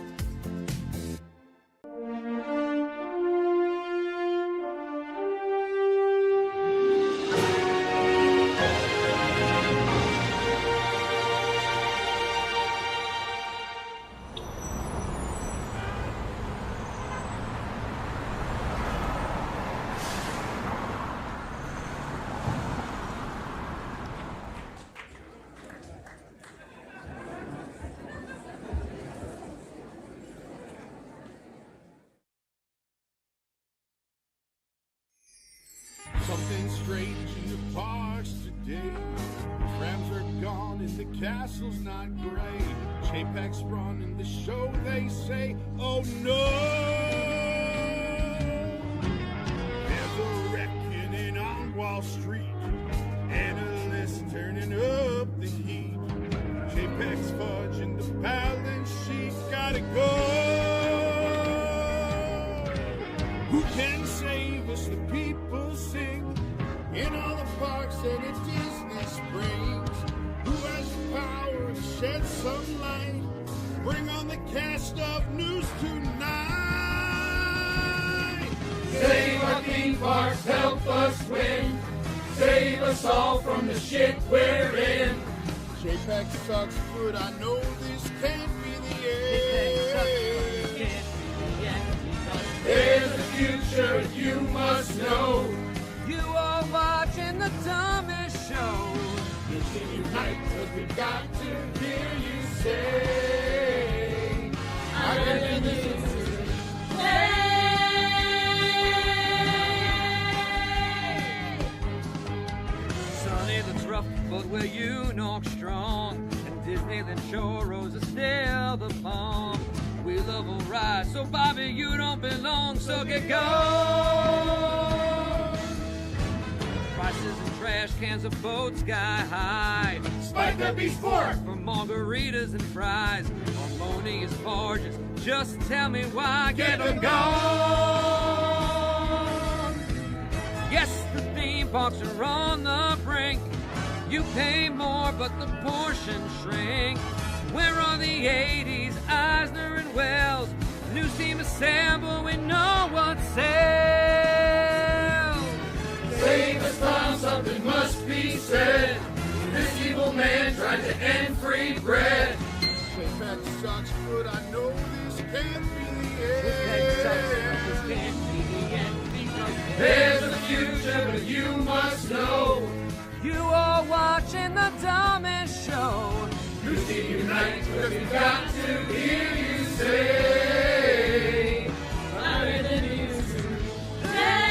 Something strange in the parks today. The trams are gone and the castle's not gray. Chapek's running the show, they say. Oh no! There's a reckoning on Wall Street. Analysts turning up the heat. Chapek's fudging the balance sheet. Gotta go! Who can save us? The people sing in all the parks and at Disney Springs. Who has the power to shed some light? Bring on the cast of News Tonight.
Save our theme parks, help us win. Save us all from the shit we're in.
Chapek sucks, but I know this can't be the end.
There's a future you must know. You are watching the dumbest show. It's unite, cause we got to hear you say, I can do this. Sunny that's rough, but where you knock strong. And Disney then sure Rose is still the bomb. We love a ride, so Bobby, you don't belong, so get gone. Prices and trash cans of boats sky high. Spike the beach fork for margaritas and fries. Harmonious barges, just tell me why. Get them gone. Yes, the theme parks are on the brink. You pay more, but the portions shrink. Where are the 80s, Eisner and Wells? New team assemble, we know what sells. Save us time, something must be said. This evil man tried to end free bread.
that sucks, but I know this can't be the end.
There's a future, but you must know. You are watching the dumbest show. Tuesday unite, because we've got to hear you say, louder than you today.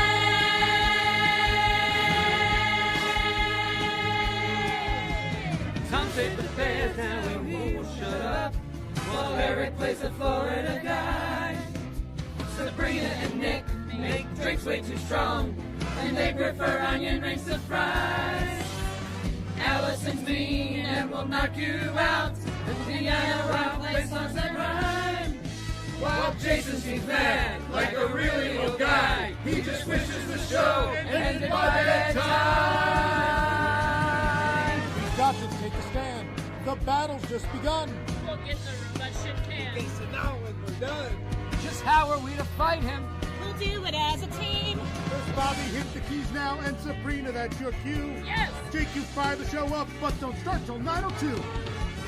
Tom said the fans, now we won't shut up. While Eric plays the Florida guy. Sabrina and Nick make drinks way too strong, and they prefer onion rings to fries. Allison's mean and will knock you out, and Deanna Rock plays songs that rhyme. While Jason seems mad like a really old guy, he just wishes the show ended by that time.
We've got to take a stand. The battle's just begun.
We'll get the robot ship can.
So now when we're done,
Just how are we to fight him?
We'll do it as a team.
first Bobby, hit the keys now, and Sabrina, that's your cue.
Yes.
Jake, you fire the show up, but don't start till 9:02.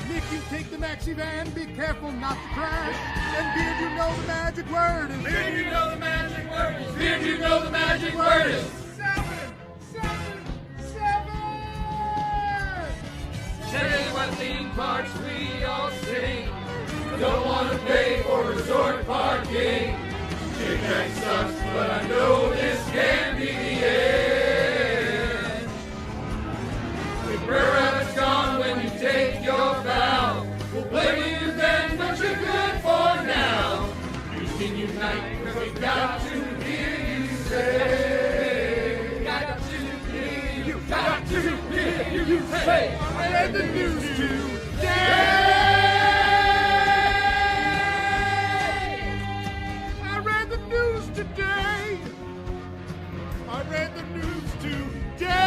Nick, you take the maxi van, be careful not to crash. And Beard, you know the magic word is.
Beard, you know the magic word is. Beard, you know the magic word is.
7, 7, 7.
Say what theme parks we all sing. Don't want to pay for resort parking. Jig Bang sucks, but I know this can be the end. If Brer Rabbit's gone when you take your bow, we'll blame you then, but you're good for now. Houston unite, because we've got to hear you say. Got to hear you, got to hear you say.
I read the news today. I read the news today. I read the news today.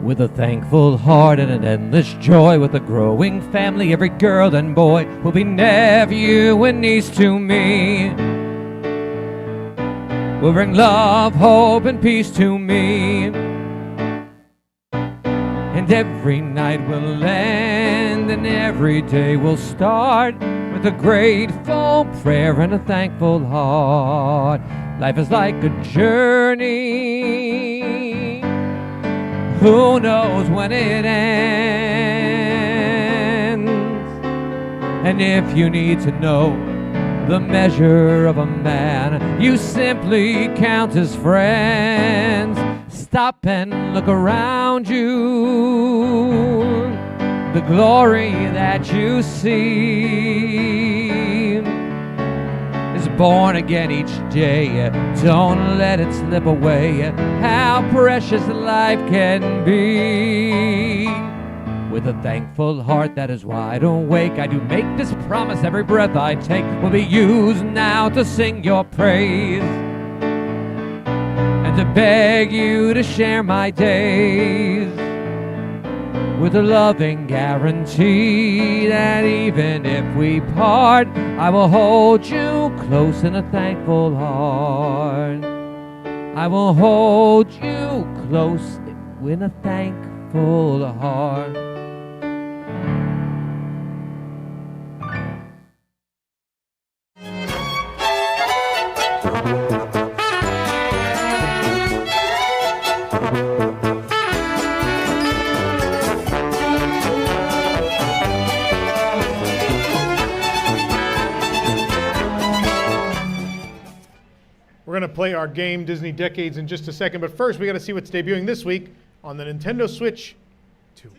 With a thankful heart and an endless joy, with a growing family, every girl and boy will be nephew and niece to me. Will bring love, hope, and peace to me. And every night will end, and every day will start with a grateful prayer and a thankful heart. Life is like a journey. Who knows when it ends? And if you need to know the measure of a man, you simply count his friends. Stop and look around you. The glory that you see is born again each day. Don't let it slip away. How precious life can be. With a thankful heart that is wide awake, I do make this promise: every breath I take will be used now to sing your praise, and to beg you to share my days, with a loving guarantee that even if we part, I will hold you close in a thankful heart. I will hold you close in a thankful heart.
We're going to play our game Disney Decades in just a second, but first we got to see what's debuting this week on the Nintendo Switch 2.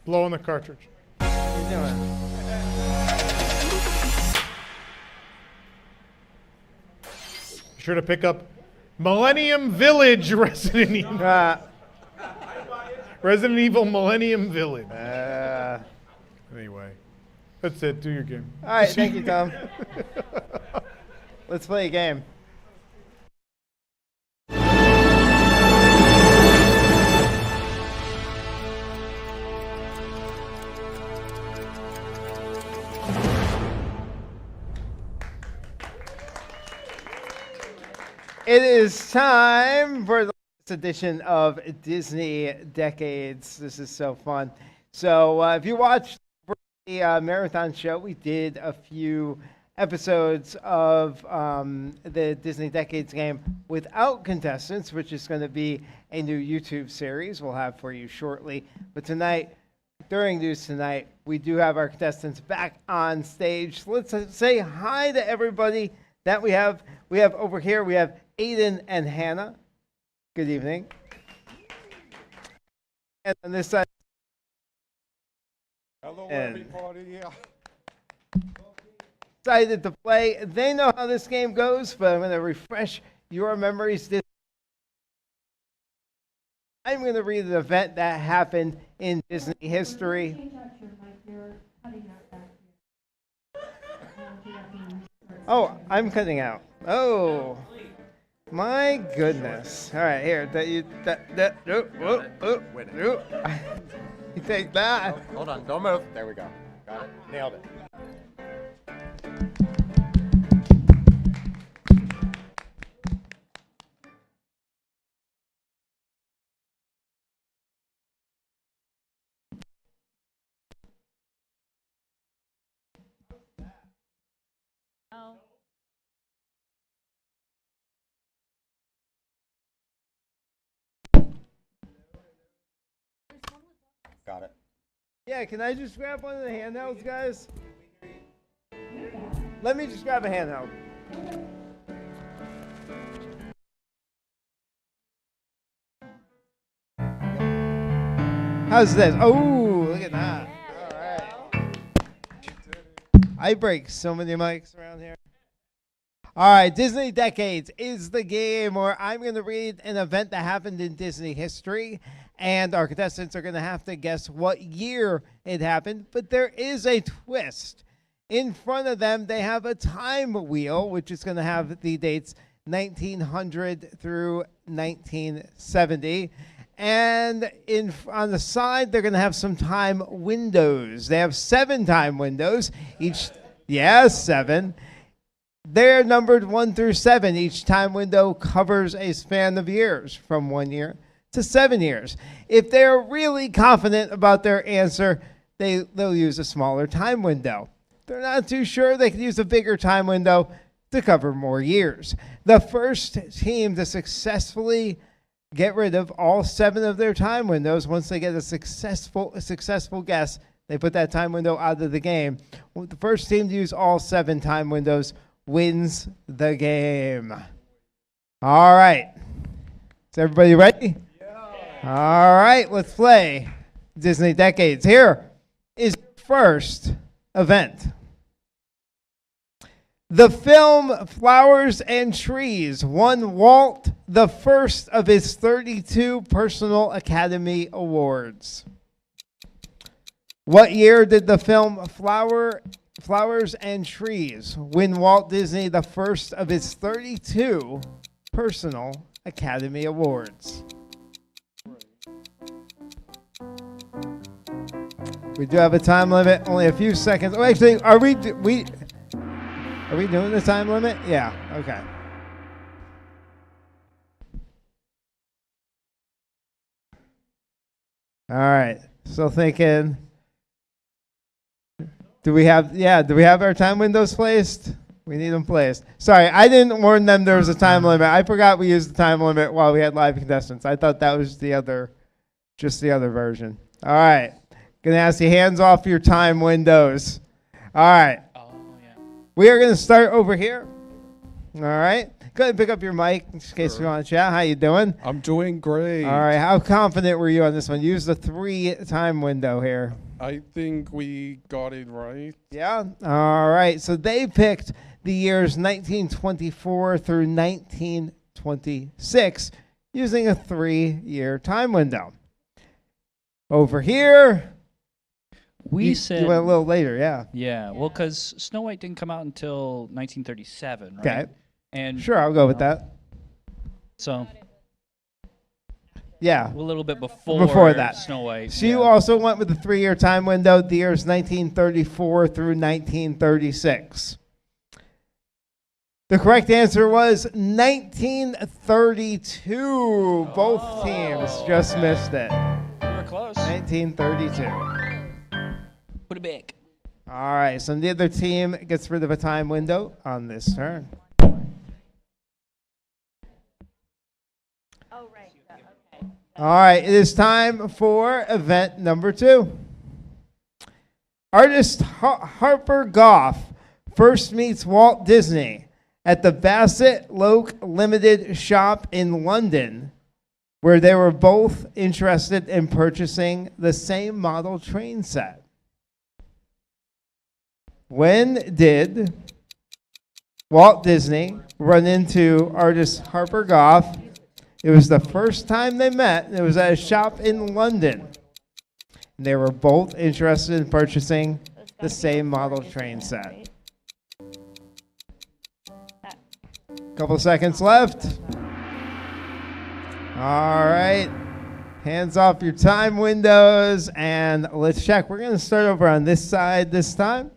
Blow on the cartridge.
What are you doing?
Sure to pick up Millennium Village Resident Evil. Resident Evil Millennium Village. Anyway, that's it. Do your game.
All right, thank you, Tom. Let's play a game. It is time for the latest edition of Disney Decades. This is so fun. So if you watched the marathon show, we did a few episodes of the Disney Decades game without contestants, which is going to be a new YouTube series we'll have for you shortly. But tonight, during News Tonight, we do have our contestants back on stage. So let's say hi to everybody that we have. We have over here, we have Aiden and Hannah. Good evening. And on this side,
hello, everybody. Yeah.
Excited to play. They know how this game goes, but I'm going to refresh your memories. I'm going to read an event that happened in Disney history. Oh, I'm cutting out. Oh, my goodness. All right, here. You take that.
Hold on, don't move. There we go. Got it. Nailed it. Got it.
Yeah, can I just grab one of the handhelds, guys? Let me just grab a handheld. How's this? Oh, look at that. All right. I break so many mics around here. All right, Disney Decades is the game where I'm going to read an event that happened in Disney history, and our contestants are going to have to guess what year it happened, but there is a twist. In front of them, they have a time wheel, which is going to have the dates 1900 through 1970. And on the side, they're going to have some time windows. They have 7 time windows. Each, yeah, 7. They're numbered 1 through 7. Each time window covers a span of years from 1 year to 7 years. If they're really confident about their answer, they'll use a smaller time window. If they're not too sure, they can use a bigger time window to cover more years. The first team to successfully get rid of all 7 of their time windows, once they get a successful guess, they put that time window out of the game. The first team to use all 7 time windows wins the game. All right. Is everybody ready? Yeah. All right, let's play Disney Decades. Here is the first event. The film Flowers and Trees won Walt the first of his 32 personal Academy Awards. What year did the film Flowers and Trees win Walt Disney the first of his 32 personal Academy Awards? We do have a time limit, only a few seconds. Oh, actually, are we doing the time limit? Yeah, okay. All right, still thinking. Do we have our time windows placed? We need them placed. Sorry, I didn't warn them there was a time limit. I forgot we used the time limit while we had live contestants. I thought that was just the other version. All right. Gonna ask you hands off your time windows. All right. Oh, yeah. We are gonna start over here. All right. Go ahead and pick up your mic in case you want to chat. How you doing?
I'm doing great.
All right. How confident were you on this one? Use the 3 time window here.
I think we got it right.
Yeah. All right. So they picked the years 1924 through 1926 using a 3-year time window. Over here,
We said
you went a little later, yeah.
Yeah, well, because Snow White didn't come out until 1937, right?
Okay.
And
Sure, I'll go with that.
So
yeah,
a little bit before
that.
Snow White.
So you also went with the 3-year time window, the years 1934 through 1936. The correct answer was 1932. Both teams just missed it.
We were close.
1932.
Put it back.
All right, so the other team gets rid of a time window on this turn. All right, it is time for event number 2. Artist Harper Goff first meets Walt Disney at the Bassett Loke Limited shop in London, where they were both interested in purchasing the same model train set. When did Walt Disney run into artist Harper Goff? It was the first time they met. It was at a shop in London. They were both interested in purchasing the same model train set. Couple seconds left. All right. Hands off your time windows, and let's check. We're going to start over on this side this time.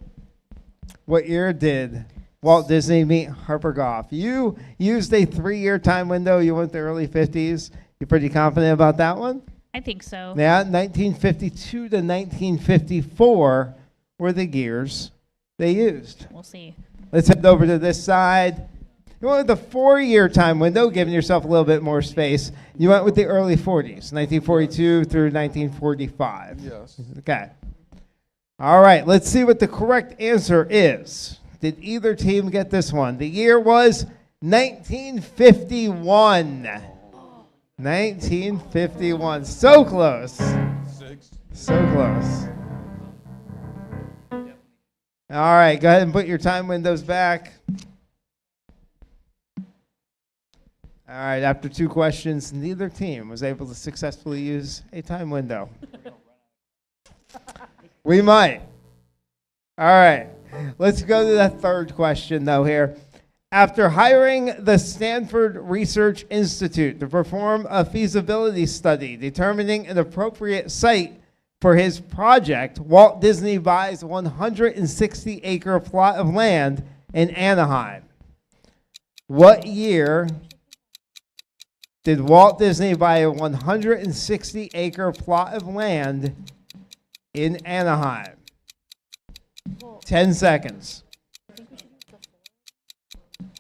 What year did Walt Disney meet Harper Goff? You used a 3-year time window. You went the early 50s. You pretty confident about that one?
I think so.
Yeah, 1952 to 1954 were the years they used.
We'll see.
Let's head over to this side. You went with the 4-year time window, giving yourself a little bit more space. You went with the early 40s, 1942 through 1945.
Yes.
Okay. All right, let's see what the correct answer is. Did either team get this one? The year was 1951. 1951. So close. So close. All right, go ahead and put your time windows back. All right, after 2 questions, neither team was able to successfully use a time window. We might. All right, let's go to the third question, though, here. After hiring the Stanford Research Institute to perform a feasibility study determining an appropriate site for his project, Walt Disney buys a 160-acre plot of land in Anaheim. What year did Walt Disney buy a 160-acre plot of land in Anaheim? 10 seconds.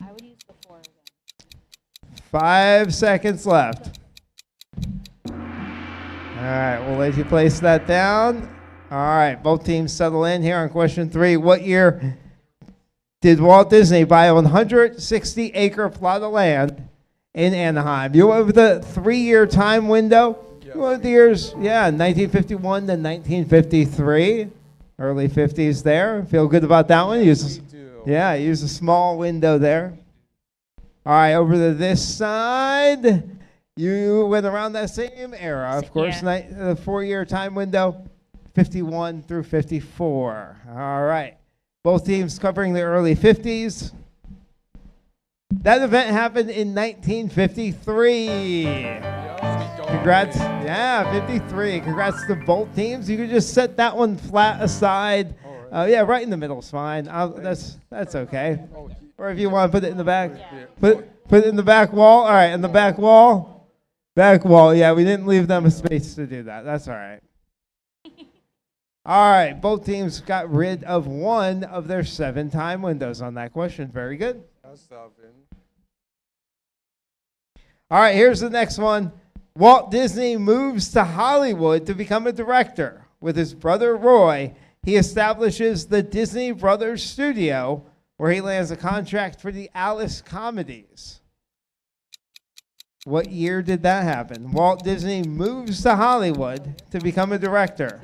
I would use the 4 again.
5 seconds left. All right, we'll let you place that down. All right, both teams settle in here on question 3. What year did Walt Disney buy a 160-acre plot of land in Anaheim? You went with the 3-year time window. You went with the years, 1951 to 1953. Early 50s there. Feel good about that one? Use a small window there. All right, over to this side. You went around that same era, of course. The 4-year time window, 51 through 54. All right. Both teams covering the early 50s. That event happened in 1953. Congrats. Yeah, 53. Congrats to both teams. You can just set that one flat aside. Right in the middle is fine. That's okay. Or if you want to put it in the back. Put it in the back wall. All right, in the back wall. Back wall. Yeah, we didn't leave them a space to do that. That's all right. All right, both teams got rid of one of their 7 time windows on that question. Very good. All right, here's the next one. Walt Disney moves to Hollywood to become a director. With his brother Roy, he establishes the Disney Brothers Studio, where he lands a contract for the Alice comedies. What year did that happen? Walt Disney moves to Hollywood to become a director.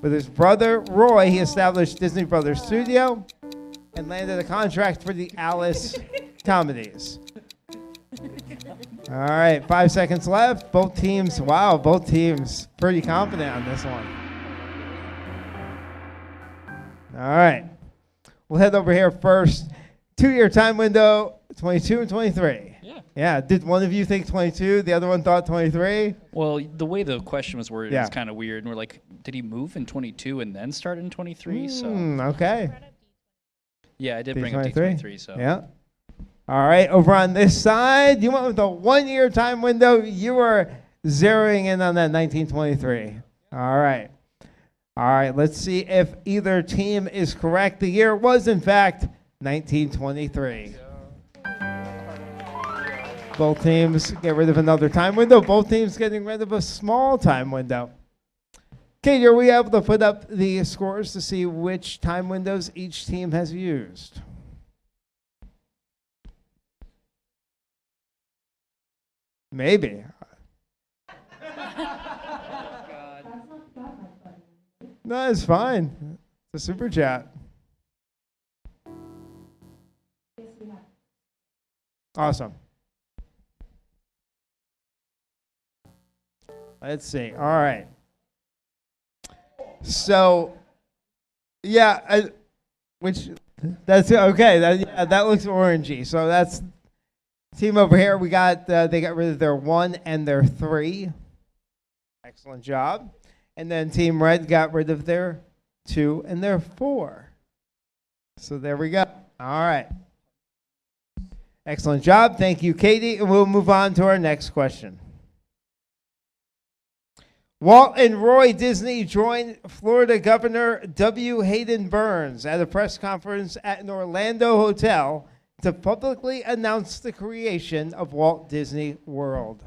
With his brother Roy, he established Disney Brothers Studio and landed a contract for the Alice comedies. All right, 5 seconds left. Both teams, wow, both teams pretty confident on this one. All right, we'll head over here first. 2-year time window, 22 and 23. Yeah. Did one of you think 22? The other one thought 23?
Well, the way the question was worded
Yeah.
is kind of weird. And we're like, did he move in 22 and then start in 23?
Okay.
Yeah, I did bring up
D23.
D23. So
Yeah. All right, over on this side, you went with a 1-year time window. You were zeroing in on that 1923. All right. All right, let's see if either team is correct. The year was, in fact, 1923. Both teams get rid of another time window. Both teams getting rid of a small time window. Katie, are we able to put up the scores to see which time windows each team has used? Maybe. No, it's fine. It's a super chat. Awesome. Let's see. All right. So, yeah, that's okay. That looks orangey. So that's team over here. We got they got rid of their 1 and their 3. Excellent job. And then Team Red got rid of their 2 and their 4. So there we go. All right. Excellent job. Thank you, Katie. And we'll move on to our next question. Walt and Roy Disney joined Florida Governor W. Hayden Burns at a press conference at an Orlando hotel to publicly announce the creation of Walt Disney World.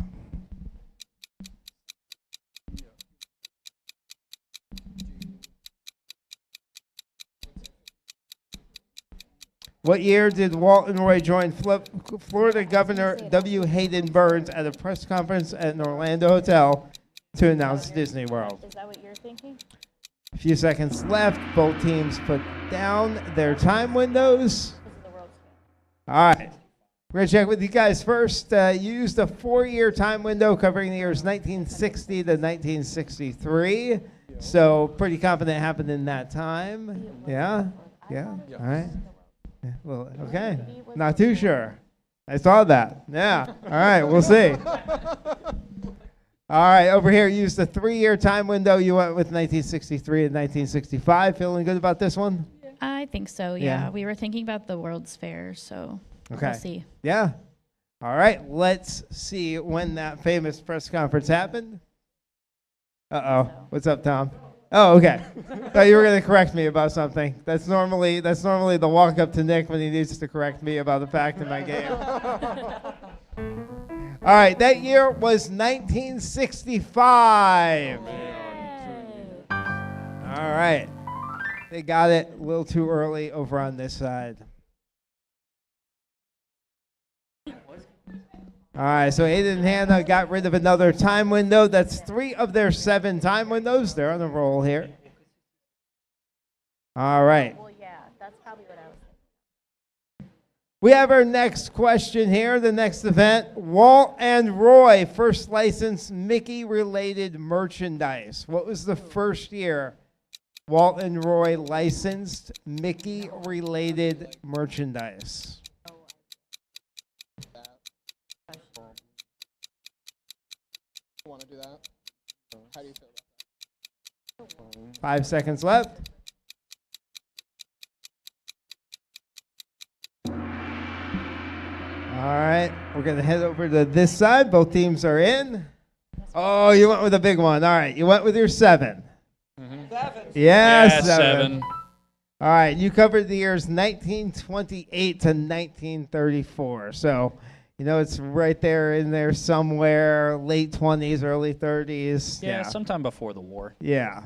What year did Walt and Roy join Florida Governor W. Hayden Burns at a press conference at an Orlando hotel to announce Disney World?
Is that what you're thinking?
A few seconds left. Both teams put down their time windows. All right. We're going to check with you guys first. You used a 4-year time window covering the years 1960 to 1963. So pretty confident it happened in that time. Yeah? Yeah? All right. Yeah, well, okay. Not too sure. I saw that. Yeah. All right. We'll see. All right. Over here, you used a 3-year time window. You went with 1963 and 1965. Feeling good about this one?
I think so,
Yeah.
We were thinking about the World's Fair, so
Okay.
we'll see.
Yeah. All right. Let's see when that famous press conference happened. Uh-oh. What's up, Tom? Oh, okay. Thought you were going to correct me about something. That's normally the walk up to Nick when he needs to correct me about a fact in my game. All right. That year was 1965. All right. They got it a little too early over on this side. All right, so Aiden and Hannah got rid of another time window. That's 3 of their 7 time windows. They're on a roll here. All right.
Well, yeah, that's probably what I was thinking.
We have our next question here, the next event. Walt and Roy first licensed Mickey-related merchandise. What was the first year Walt and Roy licensed Mickey-related merchandise?
Want to do that? How do you feel about that?
5 seconds left. All right, we're going to head over to this side. Both teams are in. Oh, you went with a big one. All right, you went with your 7.
7.
Yeah,
7.
All right, you covered the years 1928 to 1934. So, you know, it's right there in there somewhere, late 20s, early 30s.
Yeah, sometime before the war.
Yeah.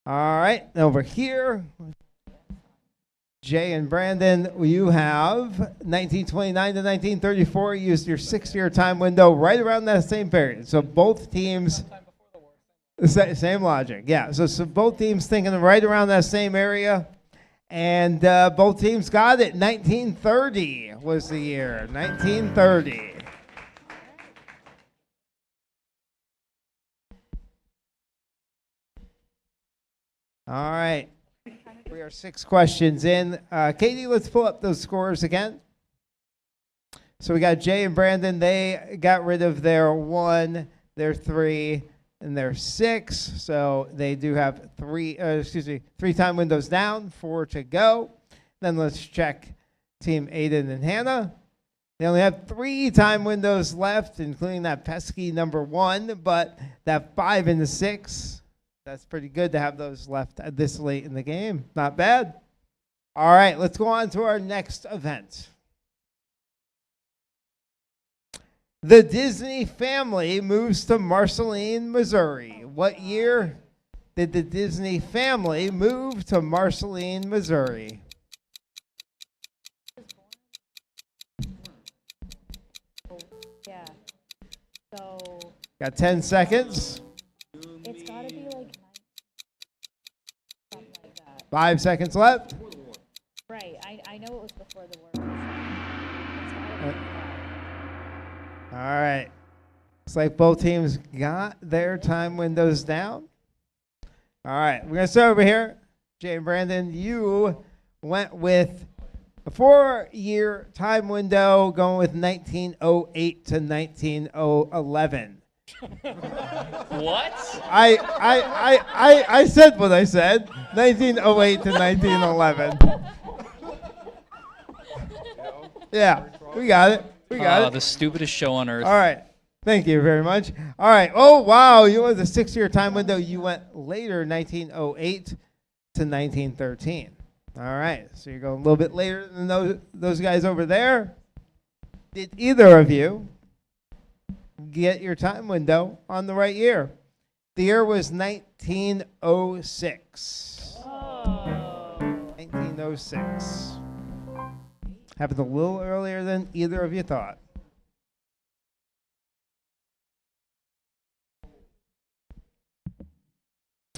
All right, over here, Jay and Brandon, you have 1929 to 1934. You used your 6-year time window right around that same period. So both teams Same logic, yeah. So both teams thinking right around that same area. And both teams got it. 1930 was the year. 1930. All right. We are 6 questions in. Katie, let's pull up those scores again. So we got Jay and Brandon. They got rid of their 1, their 3, and their 6. So they do have 3 time windows down, 4 to go. Then let's check Team Aiden and Hannah. They only have 3 time windows left, including that pesky number 1, but that 5 and the 6. That's pretty good to have those left this late in the game. Not bad. All right, let's go on to our next event. The Disney family moves to Marceline, Missouri. What year did the Disney family move to Marceline, Missouri?
Yeah. So.
Got 10 seconds.
It's gotta be like
5 seconds left.
Right. I know it was before the war. It's gotta be
All right. Looks like both teams got their time windows down. All right. We're going to start over here. Jay and Brandon, you went with a 4-year time window going with 1908 to 1911.
What?
I said what I said. 1908 to 1911. Yeah, we got it. We got it.
The stupidest show on earth.
All right. Thank you very much. All right. Oh, wow. You went the 6-year time window. You went later, 1908 to 1913. All right. So you're going a little bit later than those guys over there. Did either of you get your time window on the right year? The year was 1906. 1906. Happened a little earlier than either of you thought.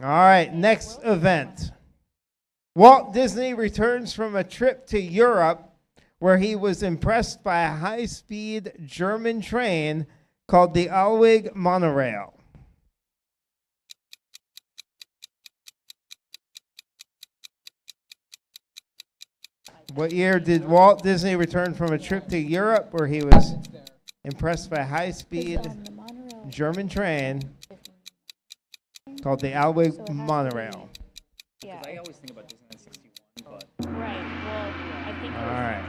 All right, next event. Walt Disney returns from a trip to Europe where he was impressed by a high-speed German train called the Alweg monorail. What year did Walt Disney return from a trip to Europe where he was impressed by a high-speed German train called the Alweg monorail?
Yeah. I always think about Disneyland 61, but.
Right. Well, I think.
All right.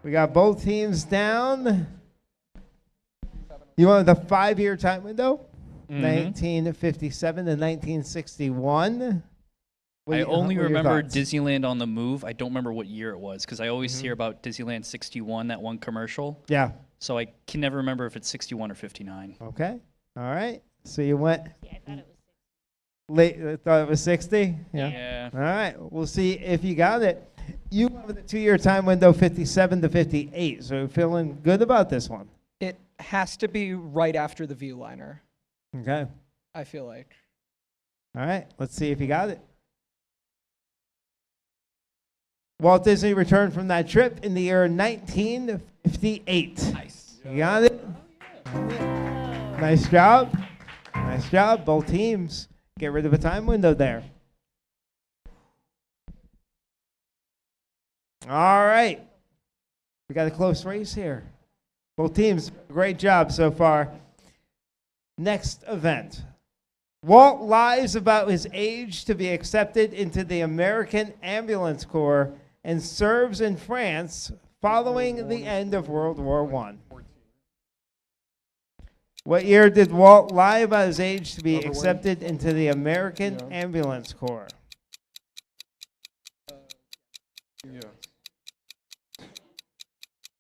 We got both teams down. You wanted the 5-year time window? 1957 to 1961.
I only remember Disneyland on the Move. I don't remember what year it was because I always hear about Disneyland 61, that one commercial.
Yeah.
So I can never remember if it's 61 or 59.
Okay. All right. So you went late. I thought it was 60?
Yeah.
All right. We'll see if you got it. You went with a 2-year time window, 57 to 58. So you're feeling good about this one.
It has to be right after the Viewliner,
Okay.
I feel like.
All right. Let's see if you got it. Walt Disney returned from that trip in the year 1958.
Nice.
You got it? Nice job. Nice job. Both teams get rid of a time window there. All right. We got a close race here. Both teams, great job so far. Next event. Walt lies about his age to be accepted into the American Ambulance Corps and serves in France following the end of World War I. What year did Walt lie about his age to be accepted into the American Ambulance Corps?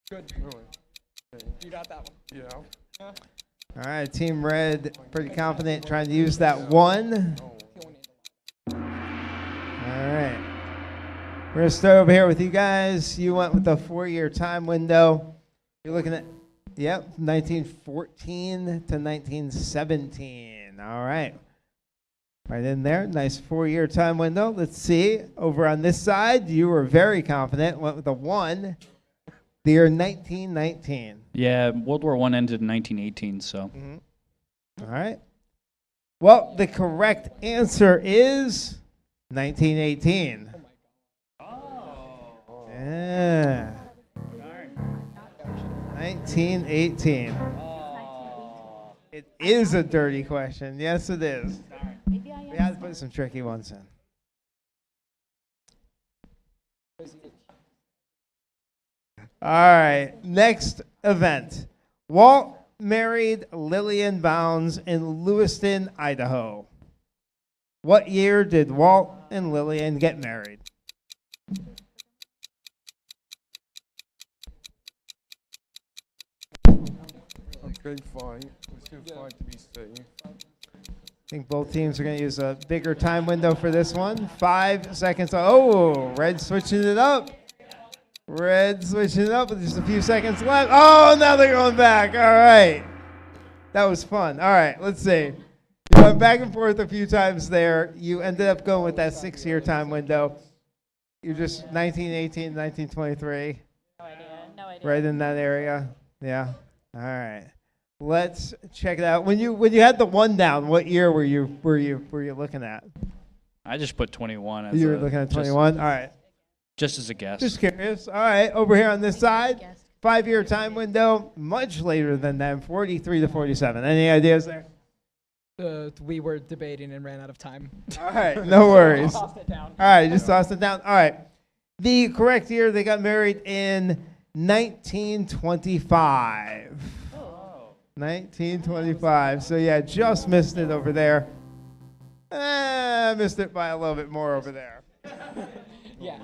Good. You got that one.
Yeah.
All right, Team Red, pretty confident trying to use that 1. All right. We're going to start over here with you guys. You went with a 4-year time window. You're looking at Yep, 1914 to 1917. All right. Right in there. Nice 4-year time window. Let's see. Over on this side, you were very confident. Went with a 1. The year 1919.
Yeah, World War I ended in 1918, so.
All right. Well, the correct answer is 1918. Yeah. 1918. It is a dirty question. Yes, it is. We had to put some tricky ones in. All right. Next event. Walt married Lillian Bounds in Lewiston, Idaho. What year did Walt and Lillian get married?
Okay, fine. Let's do fine to be safe.
I think both teams are going to use a bigger time window for this one. 5 seconds. Oh, Red switching it up. Red switching it up with just a few seconds left. Oh, now they're going back. All right. That was fun. All right, let's see. You went back and forth a few times there. You ended up going with that 6-year time window. You're just 1918, 1923.
No idea. No idea.
Right in that area. Yeah. All right. Let's check it out. When you had the 1 down, what year were you looking at?
I just put 21 as
You were looking at 21. All right.
Just as a guess.
Just curious. All right. Over here on this side, 5-year time window, much later than them, 43 to 47. Any ideas there?
We were debating and ran out of time.
All right. No worries.
Tossed it down.
All right. Just tossed it down. All right. The correct year, they got married in 1925. 1925. So, yeah, just missed it over there. Missed it by a little bit more over there.
Yeah.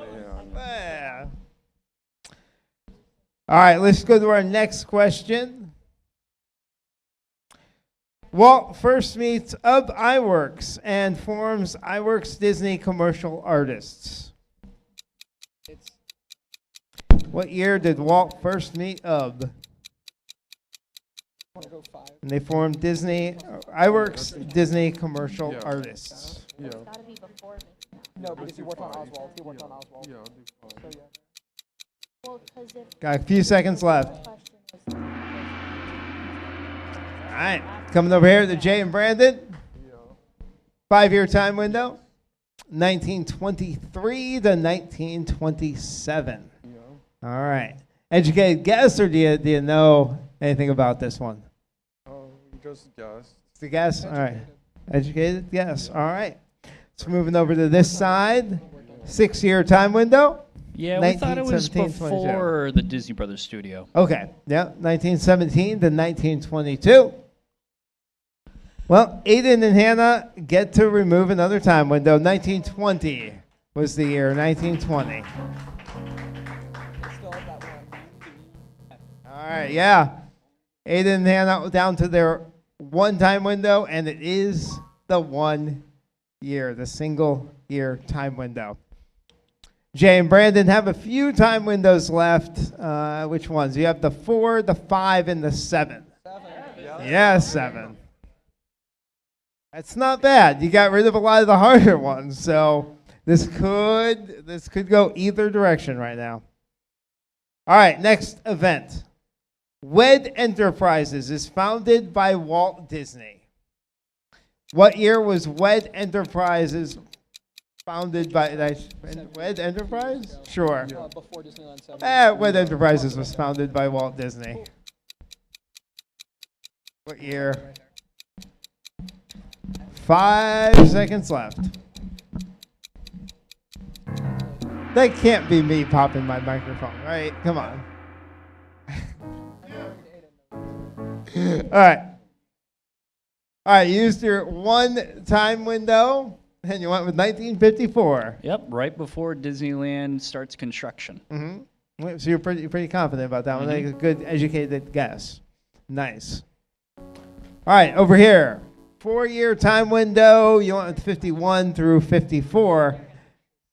All right, let's go to our next question. Walt first meets Ub Iwerks and forms Iwerks Disney Commercial Artists. What year did Walt first meet Ub? And they formed Iwerks Disney Commercial Artists.
Yeah. It's gotta be before me. No, because he worked on Oswald. He worked on Oswald. Yeah, I'll do fine. So, yeah. Well, 'cause if
Got a few seconds left. All right, coming over here to Jay and Brandon. 5-year time window, 1923 to 1927. All right. Educated guess, or do you know anything about this one?
Just guess.
It's a guess? All right. Educated guess. All right. So moving over to this side, 6-year time window.
Yeah, we thought it was
1917,
before the Disney Brothers studio.
Okay. Yeah, 1917 to 1922. Well, Aiden and Hannah get to remove another time window. 1920 was the year. 1920. All right, yeah. Aiden and Hannah down to their 1 time window, and it is the 1 year, the single year time window. Jay and Brandon have a few time windows left. Which ones? You have the 4, the 5, and the 7. 7. Yeah, 7. That's not bad. You got rid of a lot of the harder ones, so this could go either direction right now. All right, next event. WED Enterprises is founded by Walt Disney. What year was WED Enterprises founded by WED Enterprise? Sure.
Before Disneyland 7.
WED Enterprises was founded by Walt Disney. What year? 5 seconds left. That can't be me popping my microphone, right? Come on. All right. You used your 1 time window, and you went with 1954.
Yep, right before Disneyland starts construction.
Mm-hmm. So you're pretty confident about that one. Like a good educated guess. Nice. All right, over here. 4-year time window. You went with 51 through 54.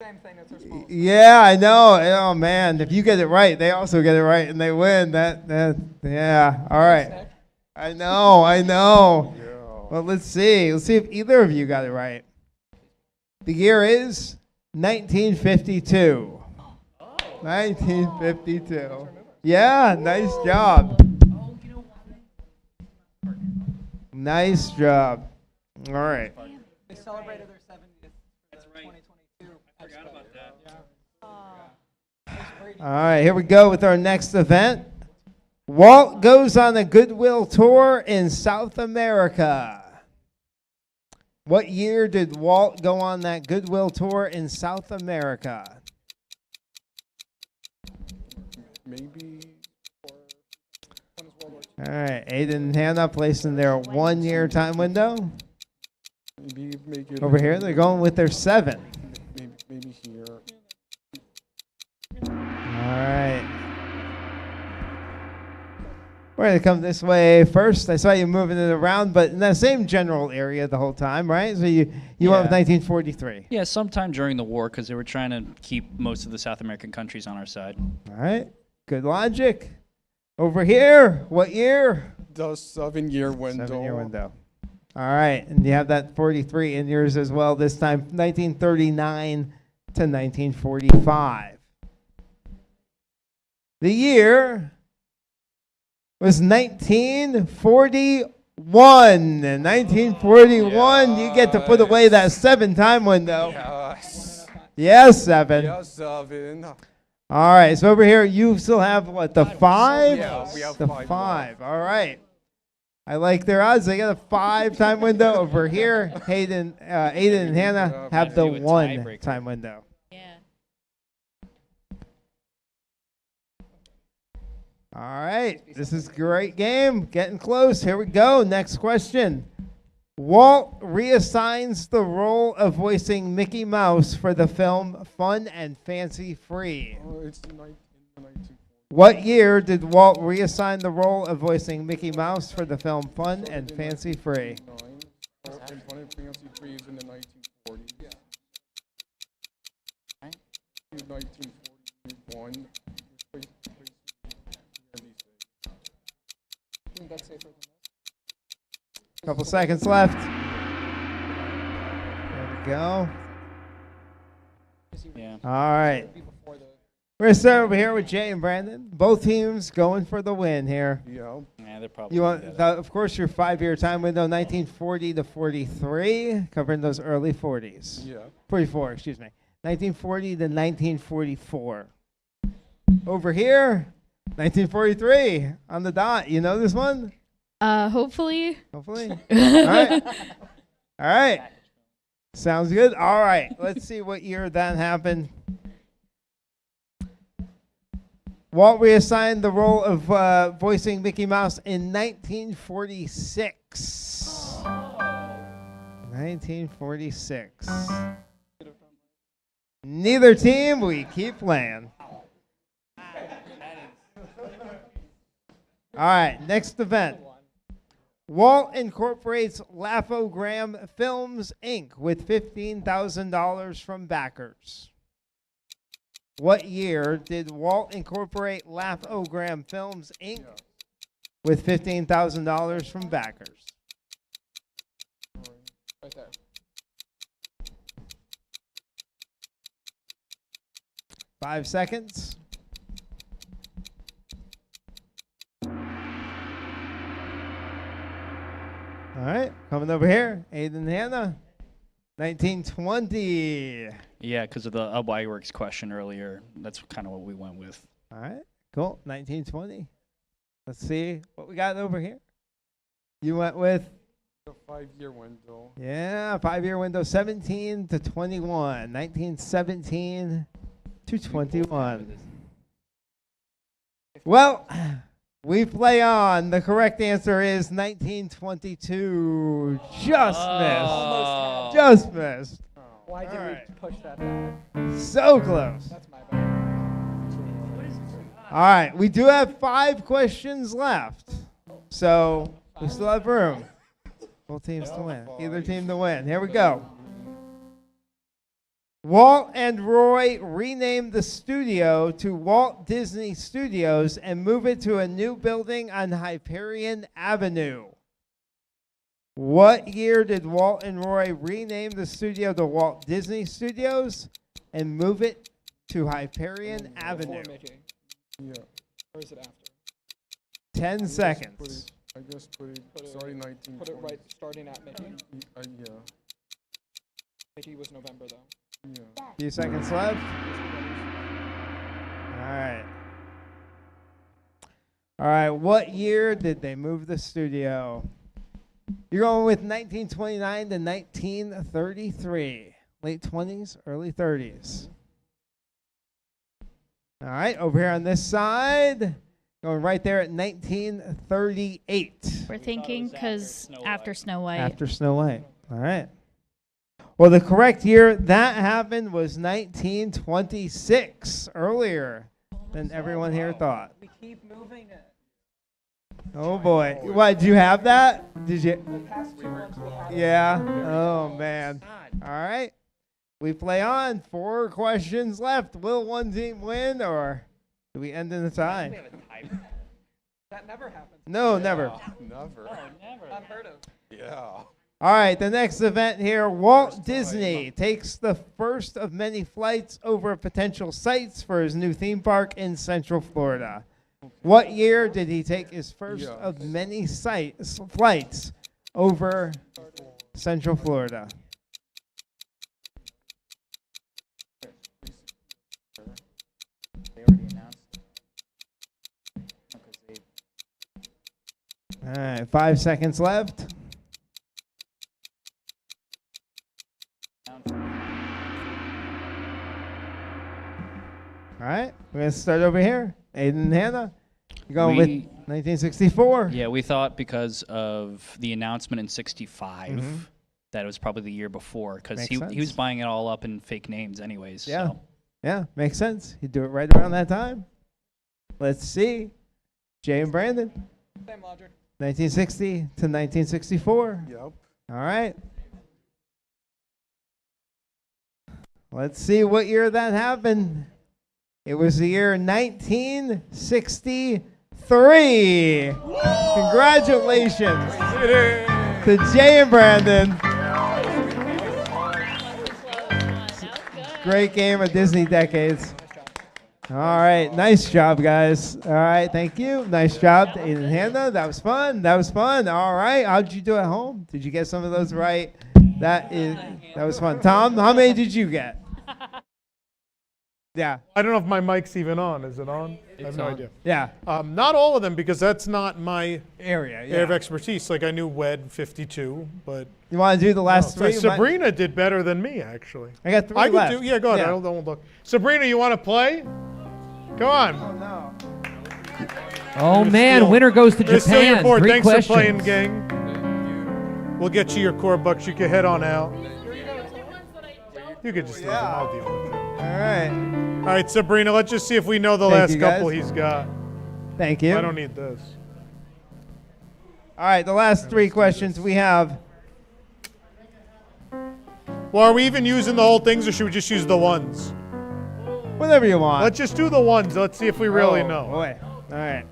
Same thing as
Yeah, I know. Oh man, if you get it right, they also get it right and they win. Yeah. All right. I know. Well, let's see. Let's see if either of you got it right. The year is 1952. 1952. Yeah, nice job. Nice job. All right.
They celebrated their 70th. That's right. 2022.
I forgot about that.
All right, here we go with our next event. Walt goes on a goodwill tour in South America. What year did Walt go on that goodwill tour in South America?
Maybe.
All right, Aiden and Hannah placing their 1 year time window.
Maybe make it
Over here, they're going with their 7.
Maybe here.
All right. We're going to come this way first. I saw you moving it around, but in that same general area the whole time, right? So you went with 1943.
Yeah, sometime during the war because they were trying to keep most of the South American countries on our side.
All right. Good logic. Over here, what year?
The 7-year window.
7-year window. All right. And you have that 43 in yours as well, this time 1939 to 1945. The year was 1941. 1941, you get to put away that 7-time window.
Yes.
Yes, 7.
Yes, 7.
All right, so over here you still have what, the 5?
Yeah, we have
the
5.
5. All right. I like their odds. They got a 5-time window over here. Aiden and Hannah have the 1-time window. All right, this is a great game. Getting close. Here we go. Next question. Walt reassigns the role of voicing Mickey Mouse for the film Fun and Fancy Free.
It's in the 1940s.
What year did Walt reassign the role of voicing Mickey Mouse for the film Fun and Fancy Free?
Fun and Fancy Free is in the 1940s. Yeah. 1941.
Couple seconds left. There we go.
Yeah.
All right. We're going to start over here with Jay and Brandon. Both teams going for the win here.
Yeah.
Yeah, they're probably.
You want, of course, your 5-year time window, 1940 to 43, covering those early 40s.
Yeah.
44, excuse me. 1940 to 1944. Over here, 1943 on the dot. You know this one?
Hopefully.
Hopefully. All right. All right. Sounds good. All right. Let's see what year that happened. Walt reassigned the role of voicing Mickey Mouse in 1946. 1946. Neither team. We keep playing. All right. Next event. Walt incorporates Laugh-O-Gram Films, Inc. with $15,000 from backers. What year did Walt incorporate Laugh-O-Gram Films, Inc. with $15,000 from backers?
Right there.
Five seconds. All right, coming over here, Aiden and Hannah, 1920.
Yeah, because of the Ubway Works question earlier. That's kind of what we went with.
All right, cool, 1920. Let's see what we got over here. You went with?
The 5-year window.
Yeah, 5-year window, 17 to 21. 1917 to 21. Well, we play on. The correct answer is 1922. Just missed. Just missed.
Why did we push that back?
So close.
That's my bad.
All right, we do have 5 questions left. So we still have room. Both teams to win. Either team to win. Here we go. Walt and Roy renamed the studio to Walt Disney Studios and move it to a new building on Hyperion Avenue. What year did Walt and Roy rename the studio to Walt Disney Studios and move it to Hyperion Avenue?
Yeah.
Or is it after?
10 seconds.
I guess put it starting 19.
Put it right starting at Mickey.
Yeah.
Mickey was November though.
Yeah.
Few seconds left. All right. All right. What year did they move the studio? You're going with 1929 to 1933. Late 20s, early 30s. All right. Over here on this side, going right there at 1938.
We're thinking because after Snow White.
After Snow White. All right. Well, the correct year that happened was 1926, earlier than everyone here thought.
We keep moving it.
Oh boy. What, did you have that? Did you?
The past 2 months we have.
Yeah. Oh man. All right. We play on. 4 questions left. Will one team win or do we end in a tie?
That never happens.
No, never.
Never.
Unheard of.
Yeah.
All right, the next event here, Walt Disney takes the first of many flights over potential sites for his new theme park in Central Florida. What year did he take his first of many flights over Central Florida?
They already announced it.
All right, 5 seconds left. All right, we're going to start over here. Aiden and Hannah, you're going with 1964.
Yeah, we thought because of the announcement in 65 that it was probably the year before because he was buying it all up in fake names anyways.
Yeah,
So.
yeah, makes sense. He'd do it right around that time. Let's see. Jay and Brandon.
Same logic.
1960 to 1964.
Yep.
All right. Let's see what year that happened. It was the year 1963. Congratulations to Jay and Brandon. Great game of Disney Decades. All right, nice job, guys. All right, thank you. Nice job to Aiden and Hannah. That was fun. That was fun. All right, how did you do at home? Did you get some of those right? That was fun. Tom, how many did you get? Yeah.
I don't know if my mic's even on. Is it on? I have no idea.
Yeah.
Not all of them because that's not my
area
of expertise. Like I knew WED 52, but
you want to do the last 3?
Sabrina did better than me actually.
I got 3
I
left.
could do. Yeah, go ahead.
Yeah.
I don't look. Sabrina, you want to play? Come on.
Oh no.
Oh man, winner goes to
There's still your
Japan.
board.
3
Thanks
questions.
for playing, gang. We'll get you your core bucks. You can head on out. You could just leave them. I'll deal with it.
All right.
All right, Sabrina, let's just see if we know the last couple he's got.
Thank you.
I don't need this.
All right, the last 3 questions we have.
Well, are we even using the whole things or should we just use the ones?
Whatever you want.
Let's just do the ones. Let's see if we really know.
Boy. All right.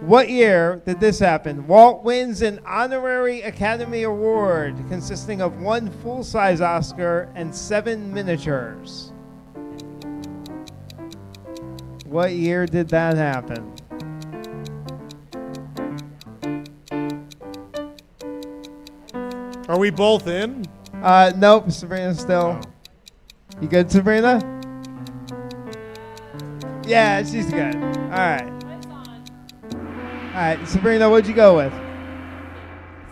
What year did this happen? Walt wins an honorary Academy Award consisting of 1 full-size Oscar and 7 miniatures. What year did that happen?
Are we both in?
Nope, Sabrina's still. You good, Sabrina? Yeah, she's good. All right. All right, Sabrina, what'd you go with?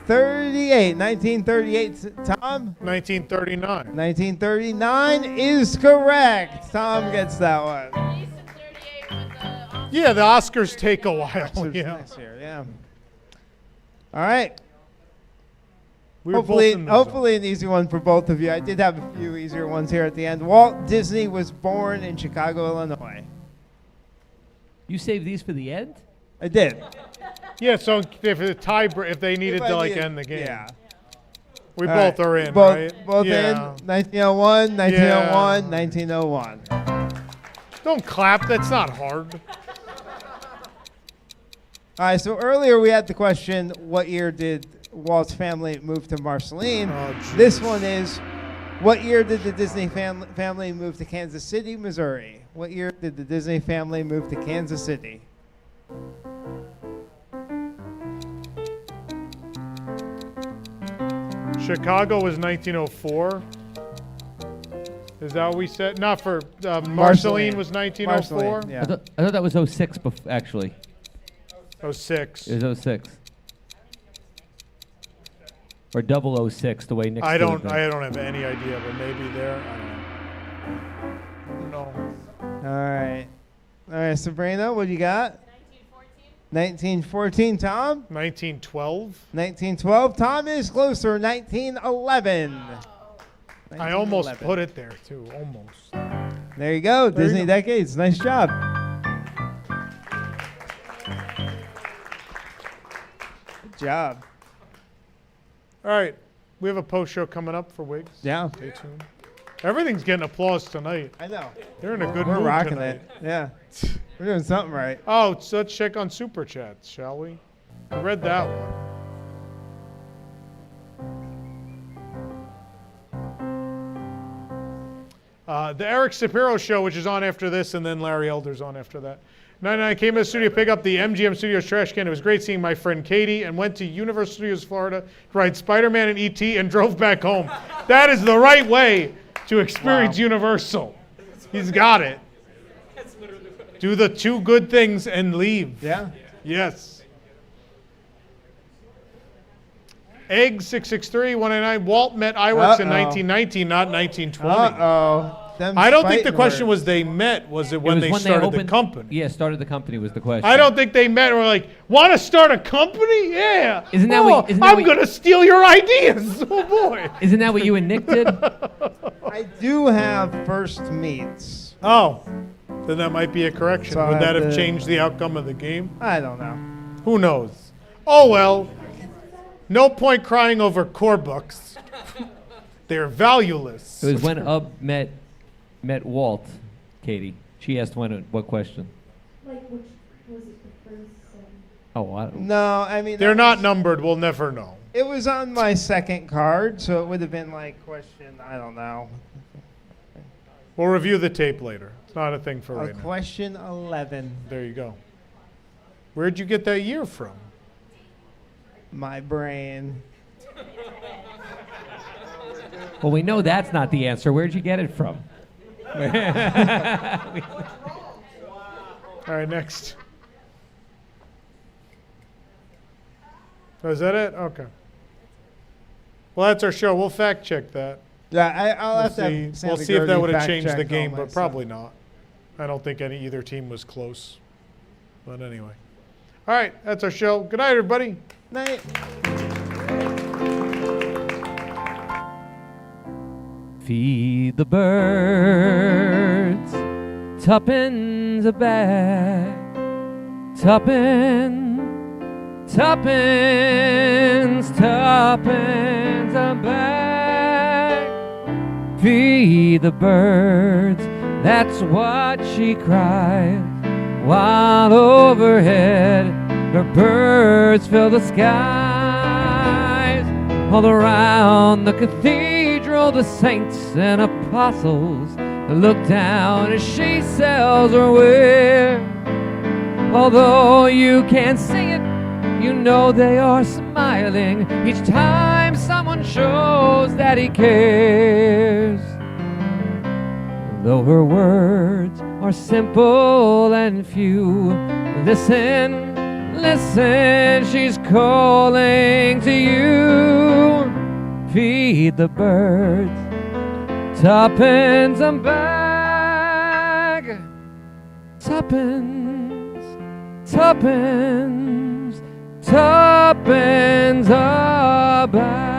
1938. Tom?
1939.
1939 is correct. Tom gets that one.
Yeah, the Oscars take a while. Yeah.
Next year, yeah. All right.
We were both in the
Hopefully an easy one for both of you. I did have a few easier ones here at the end. Walt Disney was born in Chicago, Illinois.
You saved these for the end?
I did.
Yeah, so if the tie, if they needed
If I
to like
needed-
end the game.
Yeah.
We
All
both
right.
are in,
both,
right?
Both
Yeah.
in. 1901, 1901, 1901.
Don't clap. That's not hard.
All right, so earlier we had the question, what year did Walt's family move to Marceline? This one is, what year did the Disney family move to Kansas City, Missouri? What year did the Disney family move to Kansas City?
Chicago was 1904. Is that what we said? Not for Marceline was 1904.
Marceline, yeah.
I thought that was 06, actually.
06.
It was 06. Or 006, the way Nick.
I don't have any idea, but maybe there. I don't know.
All right, Sabrina, what do you got? 1914, Tom?
1912.
1912. Tom is closer, 1911.
I almost put it there, too. Almost.
There you go,
There you
Disney
go.
Decades. Nice job. Good job.
All right. We have a post show coming up for Wigs.
Yeah.
Stay tuned. Everything's getting applause tonight.
I know.
They're in a good
We're
mood
rocking
tonight.
it. Yeah. We're doing something right.
Oh, so let's check on Super Chats, shall we? I read that one. The Eric Shapiro Show, which is on after this, and then Larry Elder's on after that. 99 came to the studio to pick up the MGM Studios trash can. It was great seeing my friend Katie, and went to Universal Studios Florida to ride Spider-Man and E.T. and drove back home. That is the right way to experience Universal. He's got it. Do the two good things and leave.
Yeah.
Yes. Egg 663-199. Walt met Iwerks in 1919, not 1920.
Uh-oh.
I don't think the question was they met. Was it when
It was
they
when
started
opened,
the company?
Yeah, started the company was the question.
I don't think they met and were like, want to start a company? Yeah.
Isn't that
oh,
what- isn't that
I'm
what-
going to steal your ideas. Oh, boy.
Isn't that what you and Nick did?
I do have first meets.
Oh. Then that might be a correction.
So I
Would that
have
have
to-
changed the outcome of the game?
I don't know.
Who knows? Oh, well. No point crying over core books. They're valueless.
It was when met Walt, Katie. She asked what question?
Like, which was it the first?
Oh, I don't.
No, I mean.
They're
that
not
was-
numbered. We'll never know.
It was on my second card, so it would have been like question, I don't know.
We'll review the tape later. It's not a thing for right now.
Question 11.
There you go. Where'd you get that year from?
My brain.
Well, we know that's not the answer. Where'd you get it from?
All right, next. Oh, is that it? Okay. Well, that's our show. We'll fact check that.
Yeah, I'll have to
see.
have Santa
We'll see if that
Gertie
would have
fact
changed the
check
game,
all my
but
stuff.
probably not. I don't think either team was close. But anyway. All right, that's our show. Good night, everybody.
Night.
Feed the birds, tuppence a bag, tuppence a bag. Feed the birds, that's what she cried, while overhead the birds fill the skies. All around the cathedral, the saints and apostles look down as she sells her ware. Although you can't see it, you know they are smiling each time someone shows that he cares. Though her words are simple and few, listen, listen, she's calling to you. Feed the birds, tuppence a bag, tuppence a bag.